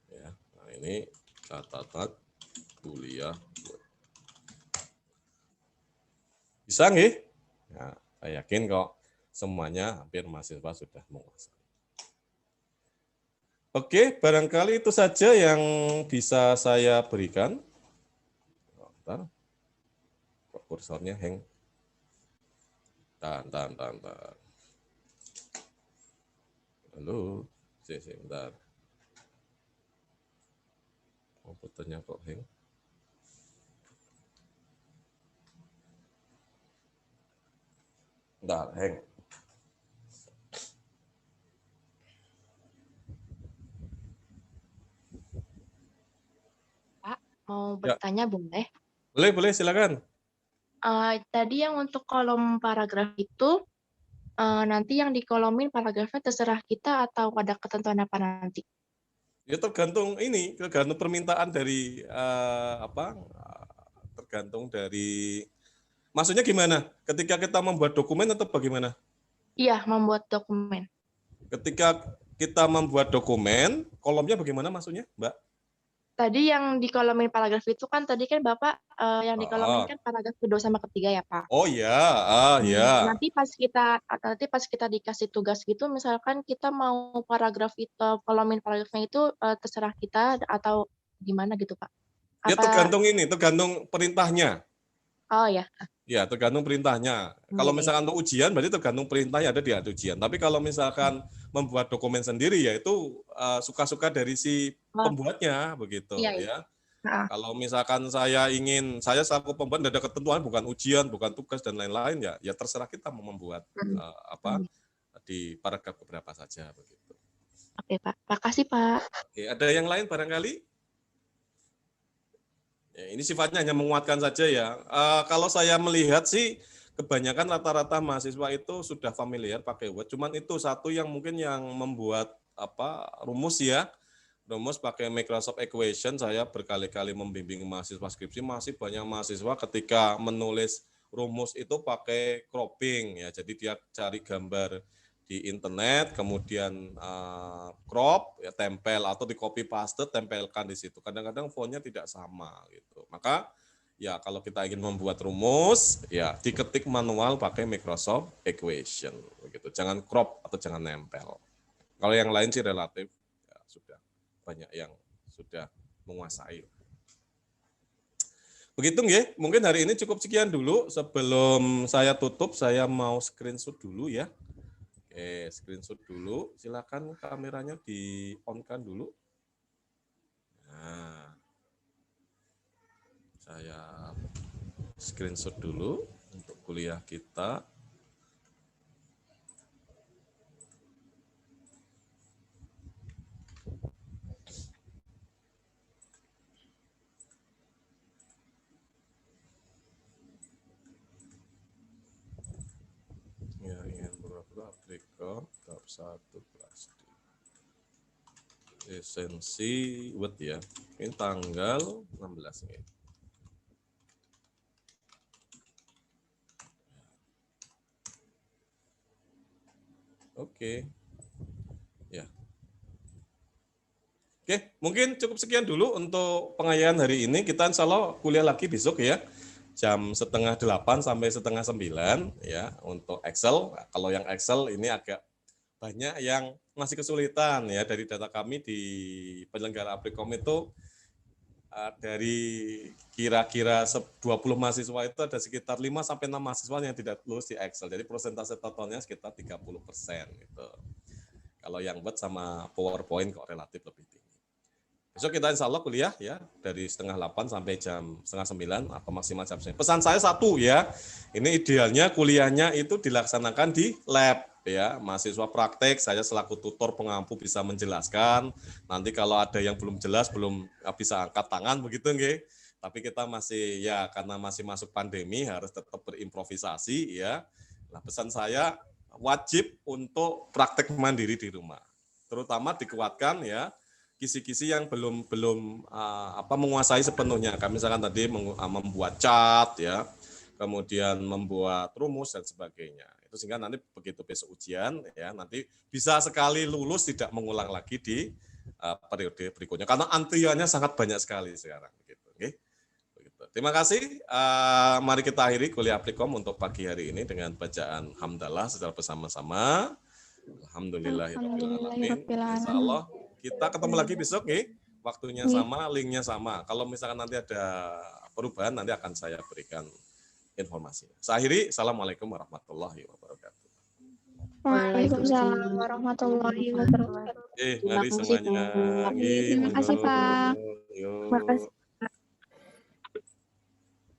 Ya, nah ini catatan kuliah. Bisa nggih? Ya, saya yakin kok semuanya hampir mahasiswa sudah menguasai. Oke, barangkali itu saja yang bisa saya berikan. Bentar. Kok kursornya hang? Tahan. Halo, bentar. Komputernya kok hang? Bentar, hang. Pak, mau Ya. bertanya boleh? Boleh, silakan. Tadi yang untuk kolom paragraf itu, nanti yang dikolomin paragrafnya terserah kita atau ada ketentuan apa nanti? Ya tergantung permintaan dari tergantung dari maksudnya gimana? Ketika kita membuat dokumen atau bagaimana? Iya, membuat dokumen. Ketika kita membuat dokumen, kolomnya bagaimana maksudnya, Mbak? Tadi yang dikolomin paragraf itu kan tadi kan Bapak yang dikolomin kan paragraf kedua sama ketiga ya, Pak. Oh ya, ya. Nanti pas kita dikasih tugas gitu, misalkan kita mau paragraf itu kolomin paragrafnya itu terserah kita atau gimana gitu, Pak? Ya tergantung perintahnya. Oh ya. Ya, tergantung perintahnya. Kalau misalkan untuk ujian, berarti tergantung perintahnya ada di ujian. Tapi kalau misalkan membuat dokumen sendiri, ya itu suka-suka dari si pembuatnya, begitu ya. Kalau misalkan saya selaku pembuat tidak ada ketentuan, bukan ujian, bukan tugas dan lain-lain, ya terserah kita mau membuat di paragraf keberapa saja, begitu. Oke, Pak. Makasih, Pak. Oke, ada yang lain barangkali? Ya, ini sifatnya hanya menguatkan saja ya. Kalau saya melihat sih kebanyakan rata-rata mahasiswa itu sudah familiar pakai Word. Cuman itu satu yang mungkin yang membuat rumus ya. Rumus pakai Microsoft Equation. Saya berkali-kali membimbing mahasiswa skripsi, masih banyak mahasiswa ketika menulis rumus itu pakai cropping ya. Jadi dia cari gambar di internet, kemudian crop, ya, tempel atau di copy paste, tempelkan di situ. Kadang-kadang fontnya tidak sama gitu. Maka ya kalau kita ingin membuat rumus, ya diketik manual pakai Microsoft Equation begitu. Jangan crop atau jangan nempel. Kalau yang lain sih relatif ya, sudah banyak yang sudah menguasai. Begitu nggih, mungkin hari ini cukup sekian dulu. Sebelum saya tutup, saya mau screenshot dulu ya. Oke, screenshot dulu. Silakan kameranya di-on-kan dulu. Nah, saya screenshot dulu untuk kuliah kita. Ya, ingin pura-pura aplikasi tahap 1 kelas D. Esensi Word ya. Ini tanggal 16 nih. Oke. Ya. Oke, mungkin cukup sekian dulu untuk pengayaan hari ini. Kita insya Allah kuliah lagi besok ya. Jam 7:30 sampai 8:30 ya untuk Excel. Kalau yang Excel ini agak banyak yang masih kesulitan ya dari data kami di penyelenggara Aprikom itu dari kira-kira 20 mahasiswa itu ada sekitar 5 sampai 6 mahasiswa yang tidak lulus di Excel. Jadi persentase totalnya sekitar 30% gitu. Kalau yang Word sama PowerPoint kok relatif lebih tinggi. Besok kita insya Allah kuliah ya dari 7:30 sampai jam 8:30 atau maksimal jam 9. Pesan saya satu ya, ini idealnya kuliahnya itu dilaksanakan di lab ya, mahasiswa praktek. Saya selaku tutor pengampu bisa menjelaskan. Nanti kalau ada yang belum jelas, belum bisa angkat tangan begitu nggih. Tapi kita masih ya karena masih masuk pandemi harus tetap berimprovisasi ya. Nah pesan saya wajib untuk praktek mandiri di rumah, terutama dikuatkan ya. Kisi-kisi yang belum menguasai sepenuhnya. Kami misalkan tadi membuat chart ya, kemudian membuat rumus dan sebagainya. Itu sehingga nanti begitu besok ujian ya, nanti bisa sekali lulus tidak mengulang lagi di periode berikutnya. Karena antriannya sangat banyak sekali sekarang. Begitu. Terima kasih. Mari kita akhiri kuliah Applikom untuk pagi hari ini dengan bacaan hamdalah secara bersama-sama. Alhamdulillahirrahmanirrahim. Insya Allah kita ketemu lagi besok nih. Waktunya sama, linknya sama. Kalau misalkan nanti ada perubahan, nanti akan saya berikan informasi. Saya akhiri. Assalamualaikum warahmatullahi wabarakatuh. Waalaikumsalam warahmatullahi wabarakatuh. Mari semuanya. Terima kasih, Pak. Yuk. Terima kasih.